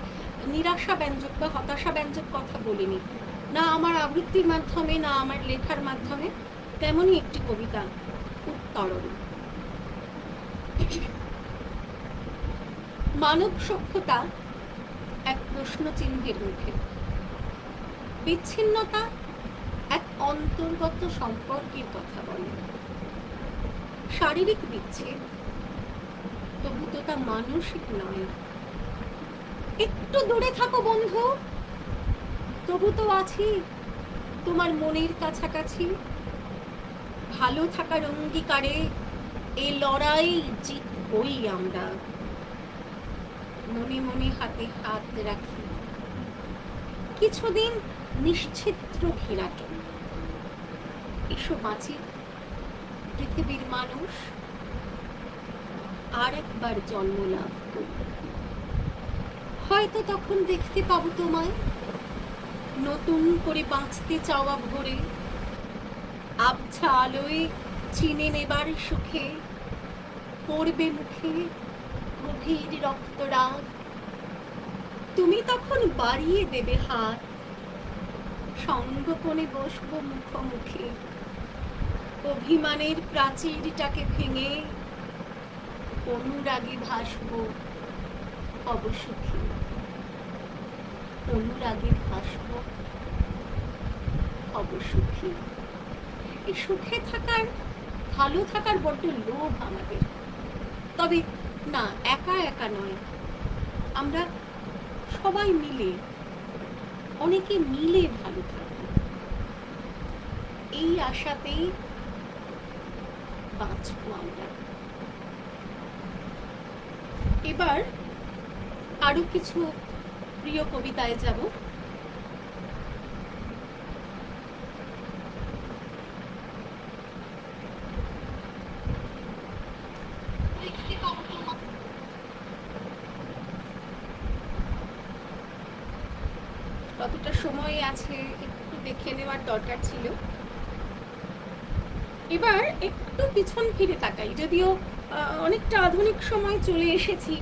নিরাশা ব্যঞ্জক বা হতাশা ব্যঞ্জক কথা বলিনি, না আমার আবৃত্তির মাধ্যমে, না আমার লেখার মাধ্যমে। তেমনই একটি কবিতা, উত্তরণ। মানব সভ্যতা এক প্রশ্ন চিহ্নের মুখে, বিচ্ছিন্নতা এক অন্তর্গত সম্পর্কের কথা বলে। শারীরিক বিচ্ছেদ, তবু তো তা মানসিক নয়। একটু দূরে থাকো বন্ধু, তবু তো আছি তোমার মনের কাছাকাছি। ভালো থাকার অঙ্গীকারে এই লড়াই জিতবই আমরা। মনে মনে হাতে হাত রাখি, কিছুদিন নিশ্চিত্র ঘিরাটন। এসো বাঁচি, পৃথিবীর মানুষ আর একবার জন্ম লাভ করি। হয়তো তখন দেখতে পাবো তোমায় নতুন করে বাঁচতে চাওয়া ভোরে। আবছা আলোয় চিনে নেবার সুখে পড়বে মুখে গভীর রক্তরাগ। তুমি তখন বাড়িয়ে দেবে হাত, সঙ্গোপনে বসবো মুখোমুখি। অভিমানের প্রাচীরটাকে ভেঙে অনুরাগে ভাসবো অবসুখী। অনুরাগে ভাসবো অবসুখী। এই সুখে থাকার, ভালো থাকার বড্ড লোভ আমাদের। তবে না, একা একা নয়, আমরা সবাই মিলে, অনেকে মিলে ভালো থাকবো, এই আশাতেই বাঁচবো আমরা। এবার আরো কিছু প্রিয় কবিতায় যাব। কতটা সময় আছে একটু দেখে নেওয়ার দরকার ছিল। এবার একটু পিছন ফিরে তাকাই, যদিও অনেকটা আধুনিক সময় চলে এসেছি,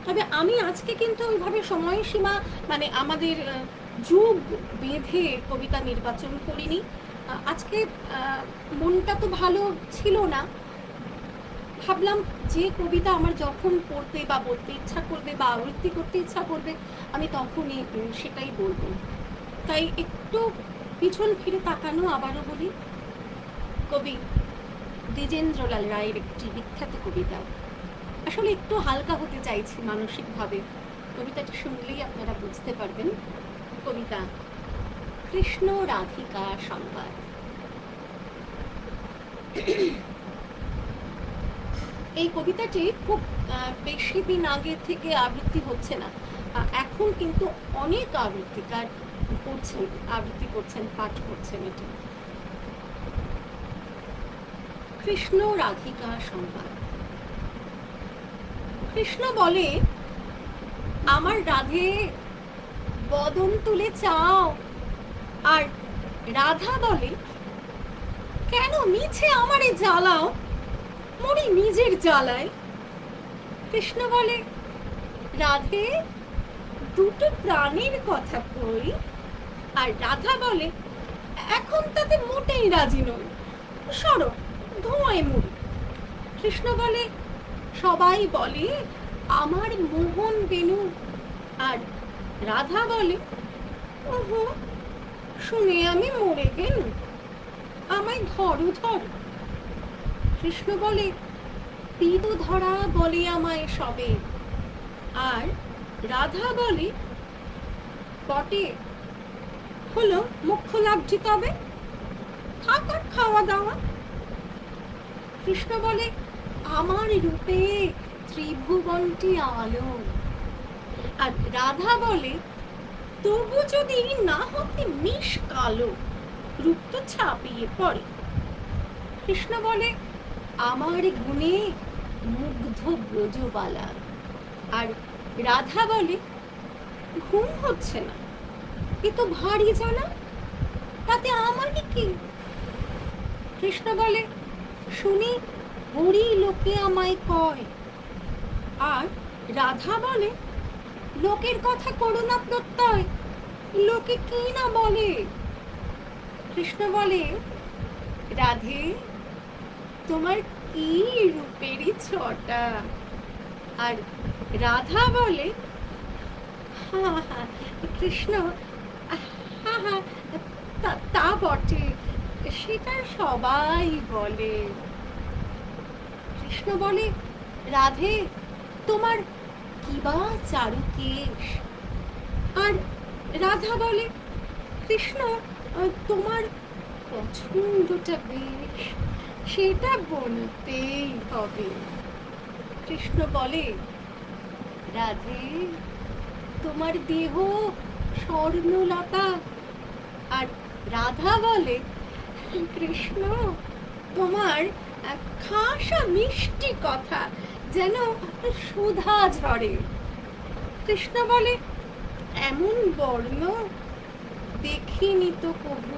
তবে আমি আজকে কিন্তু ওইভাবে সময়সীমা, মানে আমাদের যুগ বেঁধে কবিতা নির্বাচন করিনি। আজকে মনটা তো ভালো ছিল না, ভাবলাম যে কবিতা আমার যখন পড়তে বা বলতে ইচ্ছা করবে বা আবৃত্তি করতে ইচ্ছা করবে, আমি তখনই সেটাই বলবো। তাই একটু পিছন ফিরে তাকানো আবারও বলি। কবি দ্বিজেন্দ্রলাল রায়ের একটি বিখ্যাত কবিতা, আসলে একটু হালকা হতে চাইছি মানসিকভাবে, কবিতাটি শুনলেই আপনারা বুঝতে পারবেন। কবিতা কৃষ্ণ রাধিকা সংবাদ। এই কবিতাটি খুব বেশি দিন আগে থেকে আবৃত্তি হচ্ছে না, এখন কিন্তু অনেক আবৃত্তিকার আবৃত্তি করছেন, পাঠ করছেন এটি। কৃষ্ণ রাধিকা সংবাদ। কৃষ্ণ বলে, আমার রাধে বদন তুলে চাও, আর রাধা বলে, কেন মিছে আমারে জ্বালাও, মরি নিজের জ্বালায়। কৃষ্ণ বলে, রাধে, দুটো প্রাণীর কথা কই। আর রাধা বলে, এখন তাতে মোটেই রাজি নই, সরো, ধোঁয়ায় মুড়ি। কৃষ্ণ বলে, সবাই বলে আমার মোহন বেনু। আর রাধা বলে, ওহো, শুনে আমি মরে গেল, আমায় ধরো ধরো। কৃষ্ণ বলে, পিদ ধরা বলে আমায় সবে। আর রাধা বলে, বটে, হলো মুখ্য লাগছে, তবে থাক আর খাওয়া দাওয়া। কৃষ্ণ বলে, আমার রূপে ত্রিভুবনটি আলো। আর রাধা বলে, তবু যদি না হতে মিশ কালো, রূপ তো ছাপিয়ে পড়ে। কৃষ্ণ বলে, আমার গুণে মুগ্ধ ব্রজবালা। আর রাধা বলে, ঘুম হচ্ছে না, এ তো ভারী জ্বালা, তাতে আমারই কি? কৃষ্ণ বলে, শুনি হরি লোকে আমায় কয়। আর রাধা বলে, লোকের কথা করো না প্রত্যয়, লোকে কি না বলে। কৃষ্ণ বলে, রাধে, তোমার কি রূপেরই ছটা। আর রাধা বলে, হা হা, কৃষ্ণ, হা হা, তা বটে, সেটা সবাই বলে। কৃষ্ণ বলে, রাধে, তোমার কিবা চারু কেশ। আর রাধা বলে, কৃষ্ণ, তোমার পছন্দটা বেশ, সেটা বলতেই হবে। কৃষ্ণ বলে, রাধে, তোমার দেহ স্বর্ণলতা। আর রাধা বলে, কৃষ্ণ, তোমার খাসা মিষ্টি কথা যেন সুধা ঝরে। কৃষ্ণ বলে, এমন বর্ণ দেখিনি তো কভু।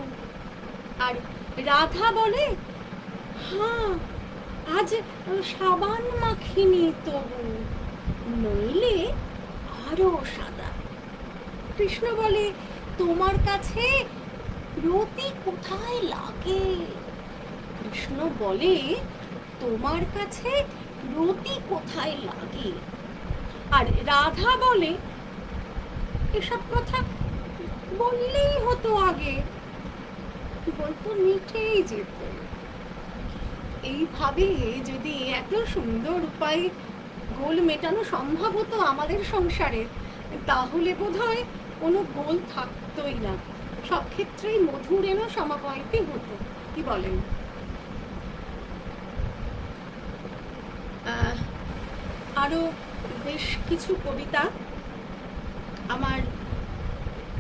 আর রাধা বলে, হ্যাঁ, আজ সাবান মাখিনি তবু, নইলে আরো সাদা। কৃষ্ণ বলে, তোমার কাছে রতি কোথায় লাগে? কৃষ্ণ বলে, তোমার কাছে রতি কোথায় লাগে? আর রাধা বলে, এসব কথা বললেই হতো আগে, বলতো মিটেই যেত। এইভাবে যদি এত সুন্দর উপায়ে গোল মেটানো সম্ভব হতো আমাদের সংসারে, তাহলে বোধহয় কোনো গোল থাকতোই না, সব ক্ষেত্রেই মধুরেণ সমাপয়িতই হতো। কি বলেন? আরো বেশ কিছু কবিতা আমার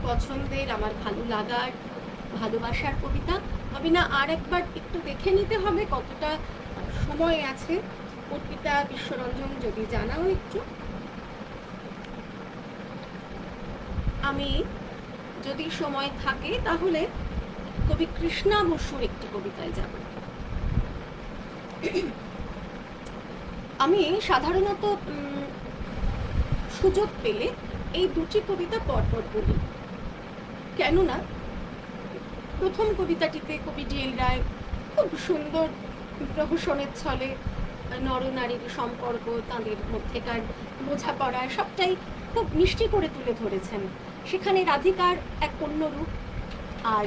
পছন্দের, আমার ভালো লাগার, ভালোবাসার কবিতা হবে না। আর একবার একটু দেখে নিতে হবে কতটা সময় আছে। অর্পিতা বিশ্বরঞ্জন, যদি জানাও একটু। আমি যদি সময় থাকে তাহলে কবি কৃষ্ণা বসুর একটি কবিতায় যাব। আমি সাধারণত সুযোগ পেলে এই দুটি কবিতা পরপর বলি, কেননা প্রথম কবিতাটিতে কবি ডিএল রায় খুব সুন্দর প্রহসনের ছলে নরনারীর সম্পর্ক, তাদের মধ্যেকার বোঝাপড়া সবটাই খুব মিষ্টি করে তুলে ধরেছেন। সেখানে রাধিকার এক অন্য রূপ। আর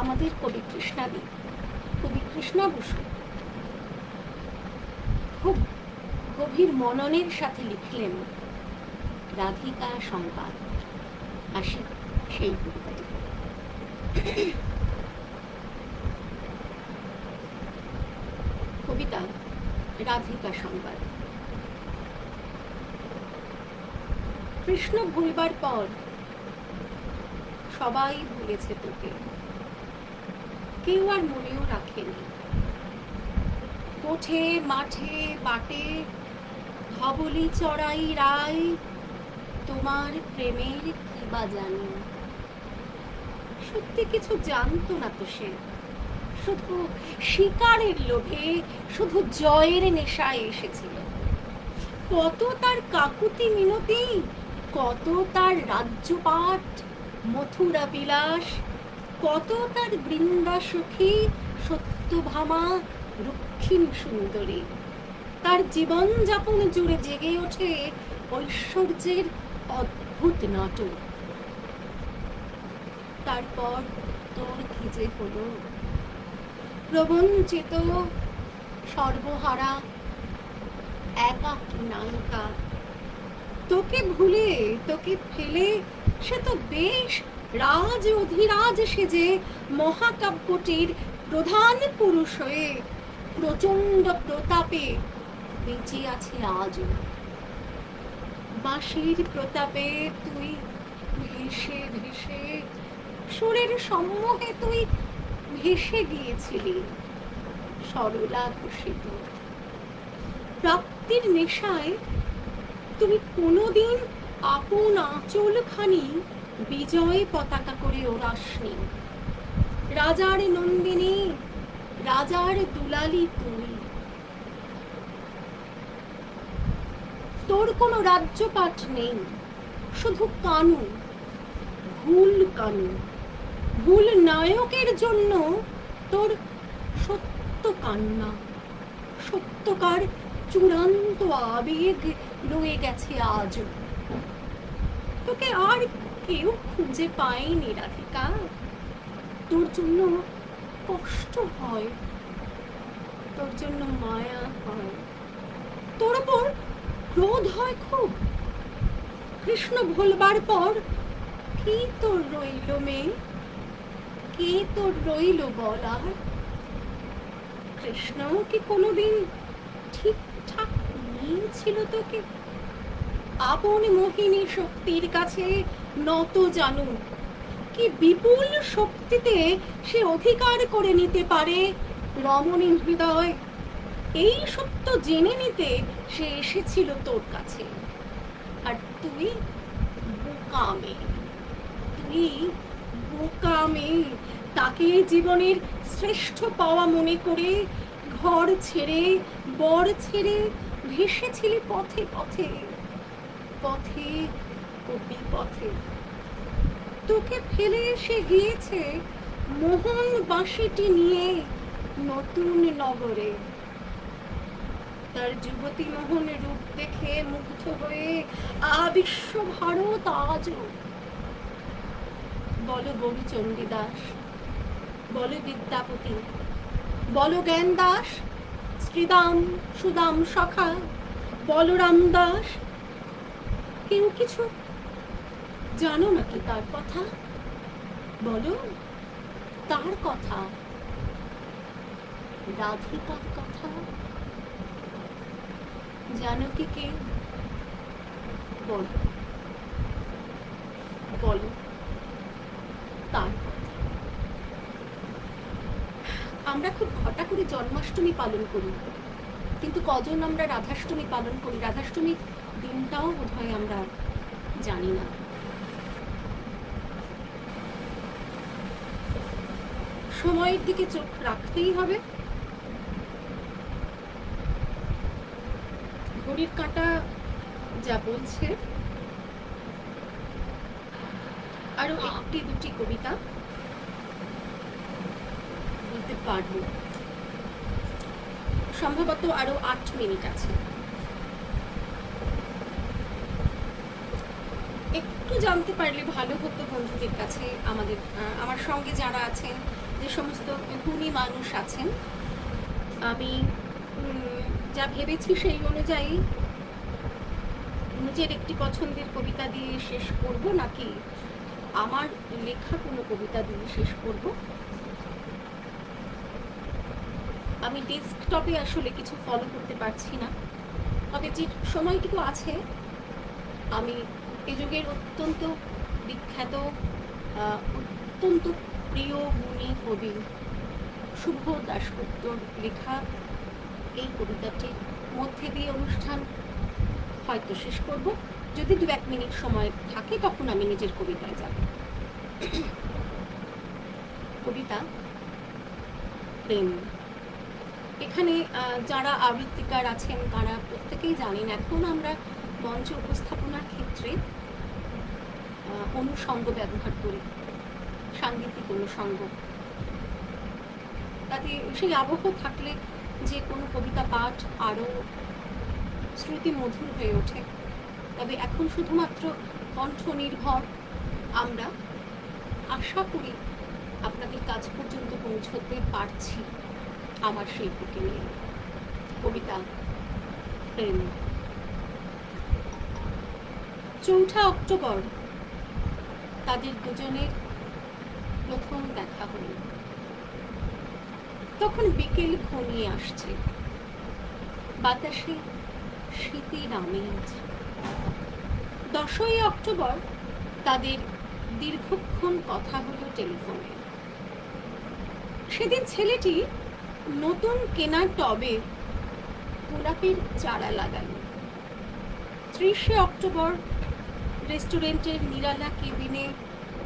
আমাদের কবি কৃষ্ণাদি, কবি কৃষ্ণা বসু খুব গভীর মননের সাথে লিখলেন রাধিকা সংবাদ। আসি সেই কবিতাটি। কবিতা রাধিকা সংবাদ। কৃষ্ণ ভুলবার পর সবাই ভুলেছে তোকে, কেউ আর মনেও রাখেনি। কোঠে মাঠে বাটে ধবলি চড়াই রায়, তোমার প্রেমের কি বা জানি। সত্যি কিছু জানতো না তো সে, শুধু শিকারের লোভে, শুধু জয়ের নেশায় এসেছিল। কত তার কাকুতি মিনতি, কত তার রাজ্যপাট, মথুরা বিলাস, কত তার বৃন্দা সখী, সত্যভামা, রুক্মিণী সুন্দরী। তার জীবন যাপন জুড়ে জেগে ওঠে ঐশ্বর্যের অদ্ভুত নাটক। তারপর তোর কি যে হলো, প্রবঞ্চিত, সর্বহারা, একাকী নায়িকা। তোকে ভুলে, তোকে ফেলে সে তো বেশ রাজ অধিরাজ সেজে মহাকাব্যটির প্রধান পুরুষ হয়ে প্রচন্ড প্রতাপে বেঁচে আছে আজও। বাঁশির প্রতাপে তুই ভেসে ভেসে, সুরের সম্মোহে তুই ভেসে গিয়েছিলি সরলা ঘোষিত। প্রাপ্তির নেশায় তুমি কোনোদিন আপন আঁচলখানি বিজয় পতাকা করে ওড়াসনি। রাজার নন্দিনী, রাজার দুলালি তুই। তোর কোনো রাজ্যপাঠ নেই, শুধু কানু, ভুল কানু। ভুল নায়কের জন্য তোর সত্য কান্না, সত্যকার চূড়ান্ত আবেগ রয়ে গেছে আজও। তোকে আর কেউ খুঁজে পায়নি রাধিকা। তোর জন্য কষ্ট হয়, তোর জন্য মায়া হয়, তোর ওপর ক্রোধ হয় খুব। কৃষ্ণ ভোলবার পর কি তোর রইল মেয়ে, কে তোর রইল বলার? কৃষ্ণ কি কোনোদিন ঠিকঠাক নিয়েছিল তোকে? আপন মোহিনী শক্তির কাছে নত জানু, কি বিপুল শক্তিতে সে অধিকার করে নিতে পারে রমণী হৃদয়। এই সত্য জেনে নিতে সে এসেছিল তোর কাছে। আর তুই বোকা মেয়ে, তুই বোকা মেয়ে। তাকে জীবনের শ্রেষ্ঠ পাওয়া মনে করে ঘর ছেড়ে, বর ছেড়ে ভেসেছিলি পথে পথে, পথে ও বিপথে। তোকে ফেলে এসে গিয়েছে মোহন বাঁশিটি নিয়ে নতুন নগরে। তার যুবতী মোহন রূপ দেখে মুগ্ধ হয়ে বিশ্ব ভারত আজও। বলো গৌরচণ্ডী দাস, বলো বিদ্যাপতি, বলো জ্ঞান দাস, শ্রীদাম, সুদাম সখা, বলরাম দাস, কেউ কিছু জানো নাকি তার কথা? বলো তার কথা, রাধিকার কথা জানো কি কেউ? বলো, বলো তার কথা। আমরা খুব ঘটা করে জন্মাষ্টমী পালন করি, কিন্তু কজন আমরা রাধাষ্টমী পালন করি? রাধাষ্টমী দিনটাও বোধহয় আমরা জানি না। সময়ের দিকে চোখ রাখতেই হবে। ঘড়ির কাঁটা যা বলছে, আরো একটি দুটি কবিতা বলতে পারবো, সম্ভবত আরো 8 মিনিট আছে। একটু জানতে পারলে ভালো হতো বন্ধুদের কাছে, আমার সঙ্গে যারা আছেন, যে সমস্ত গুণী মানুষ আছেন। আমি যা ভেবেছি সেই অনুযায়ী নিজের একটি পছন্দের কবিতা দিয়ে শেষ করব, নাকি আমার লেখা কোনো কবিতা দিয়ে শেষ করব। আমি ডেস্কটপে আসলে কিছু ফলো করতে পারছি না, তবে যে সময়টুকু আছে আমি এ যুগের অত্যন্ত বিখ্যাত, অত্যন্ত প্রিয় গুণী কবি শুভ দাশগুপ্তর লেখা এই কবিতাটির মধ্যে দিয়ে অনুষ্ঠান হয়তো শেষ করব। যদি 2-1 মিনিট সময় থাকে তখন আমি নিজের কবিতায় যাব। কবিতা প্রেম। এখানে যারা আবৃত্তিকার আছেন তারা প্রত্যেকেই জানেন এখন আমরা মঞ্চ উপস্থাপনার ক্ষেত্রে অনুষঙ্গ ব্যবহার করি, সাংগীতিক অনুষঙ্গ। তাতে সেই আবহ থাকলে যে কোনো কবিতা পাঠ আরও শ্রুতি মধুর হয়ে ওঠে। তবে এখন শুধুমাত্র কণ্ঠ নির্ভর আমরা আশা করি আপনাদের কাজ পর্যন্ত পৌঁছতে পারছি আমার শিল্পীকে নিয়ে। কবিতা প্রেম। 4 অক্টোবর তাদের দুজনের প্রথম দেখা হল। তখন বিকেল ঘনিয়ে আসছে, বাতাসে শীতের আমেজ। 10 অক্টোবর তাদের দীর্ঘক্ষণ কথা হলো টেলিফোনে। সেদিন ছেলেটি নতুন কেনা টবে গোলাপের চারা লাগালো। 30 অক্টোবর রেস্টুরেন্টের নিরালা কেবিনে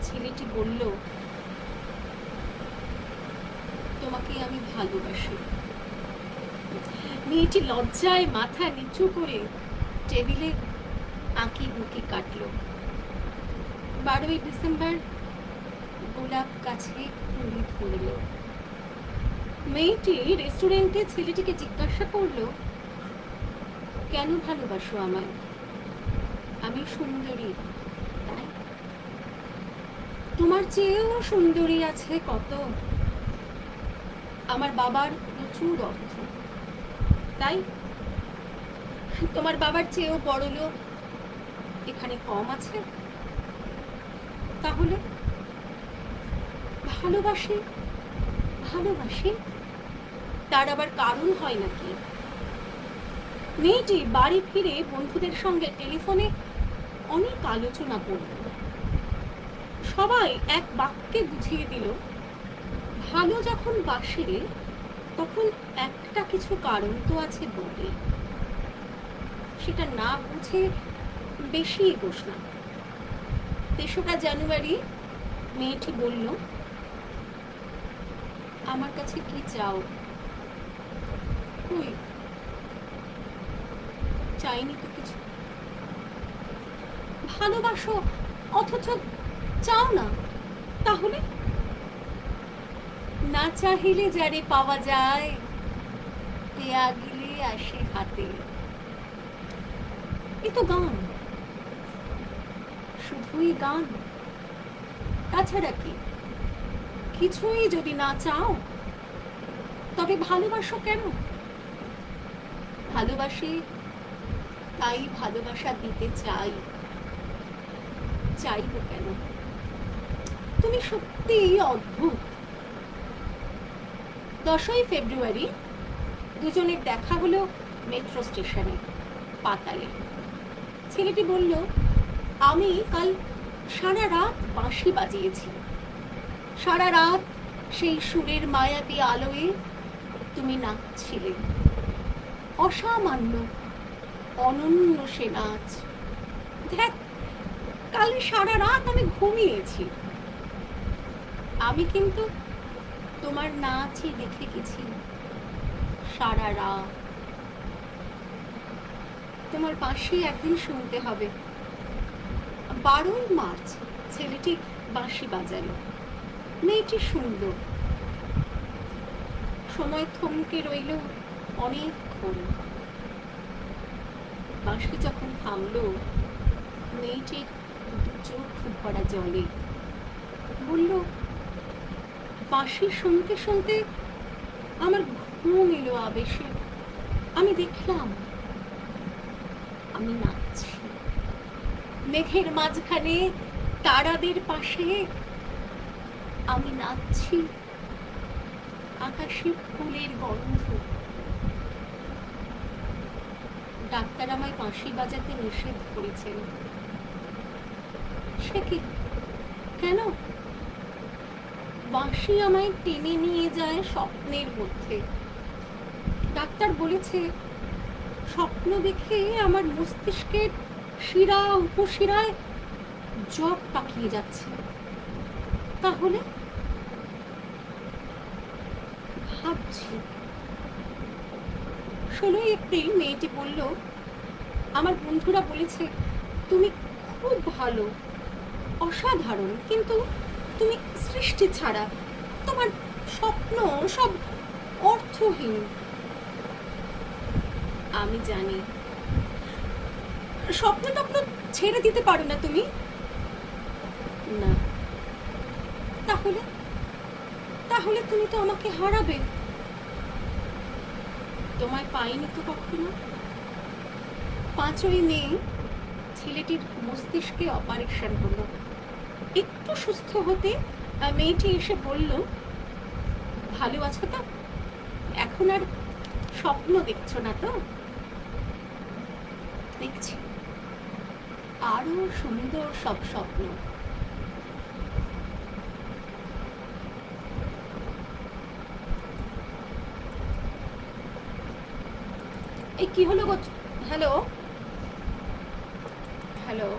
ছেলেটি বলল, তোমাকে আমি ভালোবাসি। মেয়েটি লজ্জায় মাথা নিচু করে টেবিলে আঁকি বুকি কাটল। 12 ডিসেম্বর গোলাপ গাছে কুড়ি ধরল। মেয়েটি রেস্টুরেন্টে ছেলেটিকে জিজ্ঞাসা করলো, কেন ভালোবাসো আমায়? আমি সুন্দরী তাই? তোমার চেয়েও সুন্দরী আছে কত। আমার বাবার প্রচুর অর্থ তাই? তোমার বাবার চেয়েও বড় লোক এখানে কম আছে? তাহলে ভালোবাসি ভালোবাসি তার আবার কারণ হয় নাকি? মেয়েটি বাড়ি ফিরে বন্ধুদের সঙ্গে টেলিফোনে অনেক আলোচনা করল। সবাই এক বাক্যে বুঝিয়ে দিল, ভালো যখন বাসে তখন একটা কিছু কারণ তো আছে বটে। সেটা না বুঝে বেশি এগোস না। 3রা জানুয়ারি মেয়েটি বলল, আমার কাছে কি চাও? কই, চাইনি তো কিছু। ভালোবাসো অথচ চাও না, তাহলে? না চাহিলে যারে পাওয়া যায়, পেয়া গেলে আসে হাতে। এ তো গান, শুধুই গান, তাছাড়া কি? কিছুই যদি না চাও তবে ভালোবাসো কেন? ভালোবাসি তাই ভালোবাসা দিতে চাই, চাইবো কেন? তুমি সত্যিই অদ্ভুত। 10 ফেব্রুয়ারি দুজনের দেখা হলো মেট্রো স্টেশনে, পাতালে। ছেলেটি বলল, আমি কাল সারা রাত বাঁশি বাজিয়েছি। সারা রাত সেই সুরের মায়াবী আলোয় তুমি নাচছিলে। অসামান্য অনন্য সে নাচ। দেখ, কাল সারা রাত আমি ঘুমিয়েছি। আমি কিন্তু তোমার নাচই দেখে গেছি সারা রাত। তোমার বাঁশি একদিন শুনতে হবে। 12 মার্চ ছেলেটি বাঁশি বাজালো। মেয়েটি সুন্দর। সময় থমকে রইল অনেকক্ষণ। বাঁশি যখন থামলো, মেয়েটির চোখ ভরা জলে। বলল, বাঁশি শুনতে শুনতে আমার ঘুম এলো আবেশে। আমি দেখলাম আমি নাচছি মেঘের মাঝখানে, তারাদের পাশে। আমি নাচছি আকাশে ফুলের গন্ধ। ডাক্তার আমায় বাঁশি বাজাতে নিষেধ করেছেন। সে কি? কেন? বাঁশি আমায় টেনে নিয়ে যায় স্বপ্নের মধ্যে। ডাক্তার বলেছে, স্বপ্ন দেখে আমার মস্তিষ্কের শিরা উপশিরায় জট পাকিয়ে যাচ্ছে। তাহলে ভাবছি 16ই এপ্রিল মেয়েটি বলল, আমার বন্ধুরা বলেছে তুমি খুব ভালো, অসাধারণ, কিন্তু তুমি সৃষ্টি ছাড়া, তোমার স্বপ্ন সব অর্থহীন। আমি জানি। স্বপ্ন টপ্ন ছেড়ে দিতে পারো না তুমি? না। তাহলে তাহলে তুমি তো আমাকে হারাবে। তোমায় পাইনি তো কখনো। 5ই মে ছেলেটির মস্তিষ্কে অপারেশন হলো। একটু সুস্থ হতে মেয়েটি এসে বলল, ভালো আছো তো? এখন আর স্বপ্ন দেখছো না তো? দেখছি আরো সুন্দর সব স্বপ্ন। এই কি হলো গো? হ্যালো হ্যালো,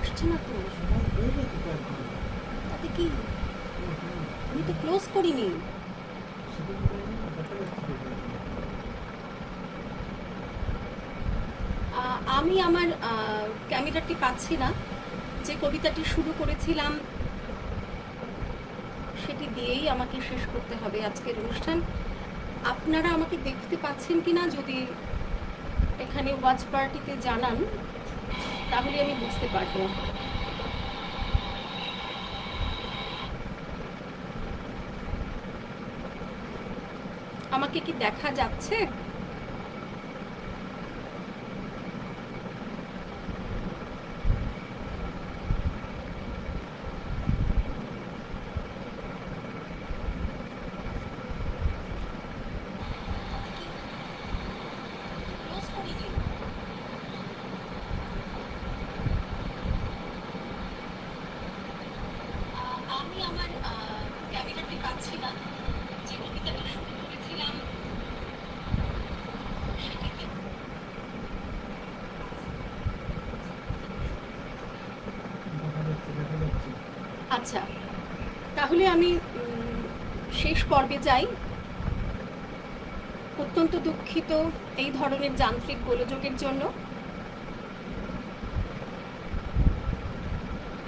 আসছে না তো? তাতে কি? আমি তো ক্লোজ করিনি। আমি আমার ক্যামেরাটি পাচ্ছি না। যে কবিতাটি শুরু করেছিলাম সেটি দিয়েই আমাকে শেষ করতে হবে আজকের অনুষ্ঠান। আপনারা আমাকে দেখতে পাচ্ছেন কিনা যদি এখানে ওয়াচ পার্টিতে জানান, তাহলে আমি বুঝতে পারবো। আমাকে কি দেখা যাচ্ছে? আমি আমার ক্যামেরাটি পাচ্ছি না। যে কবিতাটি শুরু করেছিলাম সেটিতে। আচ্ছা, তাহলে আমি শেষ পর্বে যাই। অত্যন্ত দুঃখিত এই ধরনের যান্ত্রিক গোলযোগের জন্য।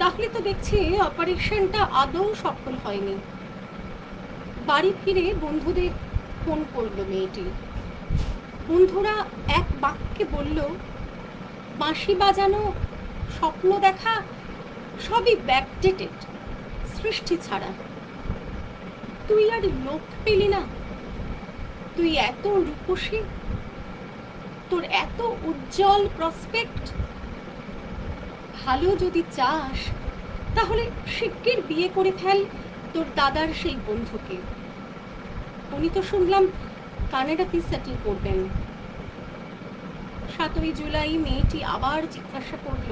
তাহলে তো দেখছি অপারেশনটা আদৌ সফল হয়নি। বাড়ি ফিরে বন্ধুদের ফোন করলো মেয়েটি। বন্ধুরা এক বাক্যে বলল, বাঁশি বাজানো, স্বপ্ন দেখা সবই ব্যাকডেটেড, সৃষ্টি ছাড়া। তুই আর লোক পেলি না? তুই এত রূপসী, তোর এত উজ্জ্বল প্রসপেক্ট। ভালো যদি চাস তাহলে শিগগির বিয়ে করে ফেল তোর দাদার সেই বন্ধুকে। উনি তো শুনলাম কানাডাতে সেটেল করবেন। 7ই জুলাই মেয়েটি আবার জিজ্ঞাসা করল,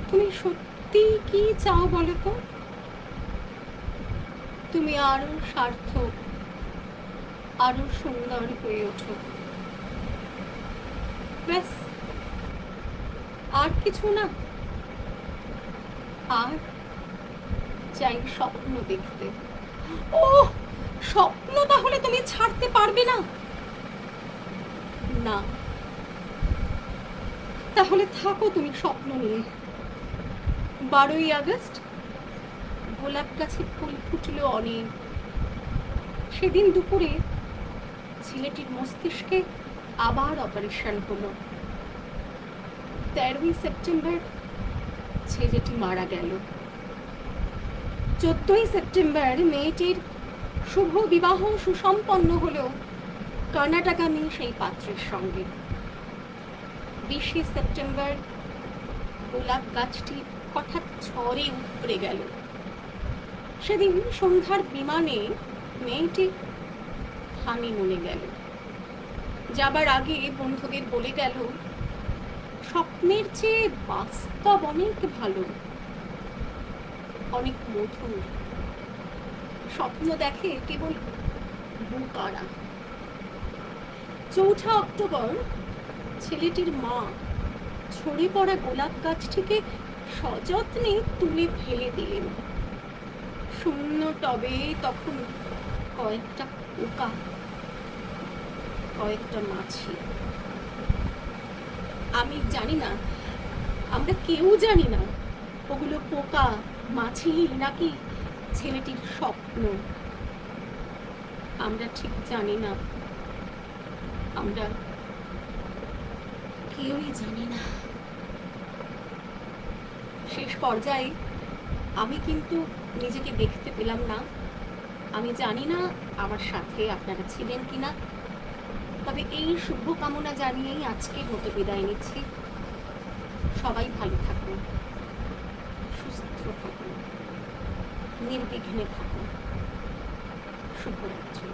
তুমি সত্যি কি চাও বলো তো? তুমি আরো সার্থক, আরো সুন্দর হয়ে ওঠো। ব্যাস, আর কিছু না, আর চাই স্বপ্ন দেখতে। ও স্বপ্ন তাহলে তুমি ছাড়তে পারবে না? না, তাহলে থাকো তুমি স্বপ্ন নিয়ে। 12ই আগস্ট গোলাপ গাছে ফুল ফুটলো অনেক। সেদিন দুপুরে ছেলেটির মস্তিষ্কে আবার অপারেশন হলো। 13ই সেপ্টেম্বর ছেলেটি মারা গেল। 14ই সেপ্টেম্বর মেয়েটির শুভ বিবাহ সুসম্পন্ন হলো কর্ণাটকামী সেই পাত্রের সঙ্গে। 20শে সেপ্টেম্বর গোলাপ গাছটি হঠাৎ ঝড়ে উপড়ে গেল। সেদিন সন্ধ্যার বিমানে মেয়েটি হানিমুনে গেল। যাবার আগে বন্ধুদের বলে গেল, স্বপ্নের চেয়ে বাস্তব অনেক ভালো, অনেক মধুর। স্বপ্ন দেখে কেবল বোকারা। 4 অক্টোবর ছেলেটির মা ঝরে পড়া গোলাপ গাছটিকে সযত্নে তুলে ফেলে দিলেন। শূন্য টবে তখন কয়েকটা পোকা, কয়েকটা মাছি। আমি জানি না, আমরা কেউ জানি না ওগুলো পোকা, মাছি নাকি ছেলেটির স্বপ্ন। আমরা ঠিক জানি না, আমরা কেউই জানি না। শেষ পর্যায়ে আমি কিন্তু নিজেকে দেখতে পেলাম না। আমি জানি না আমার সাথে আপনারা ছিলেন কিনা, তবে এই শুভকামনা জানিয়েই আজকের মতো বিদায় নিচ্ছি। সবাই ভালো থাকুন, সুস্থ থাকুন, নির্বিঘ্নে থাকুন। শুভরাত্রি।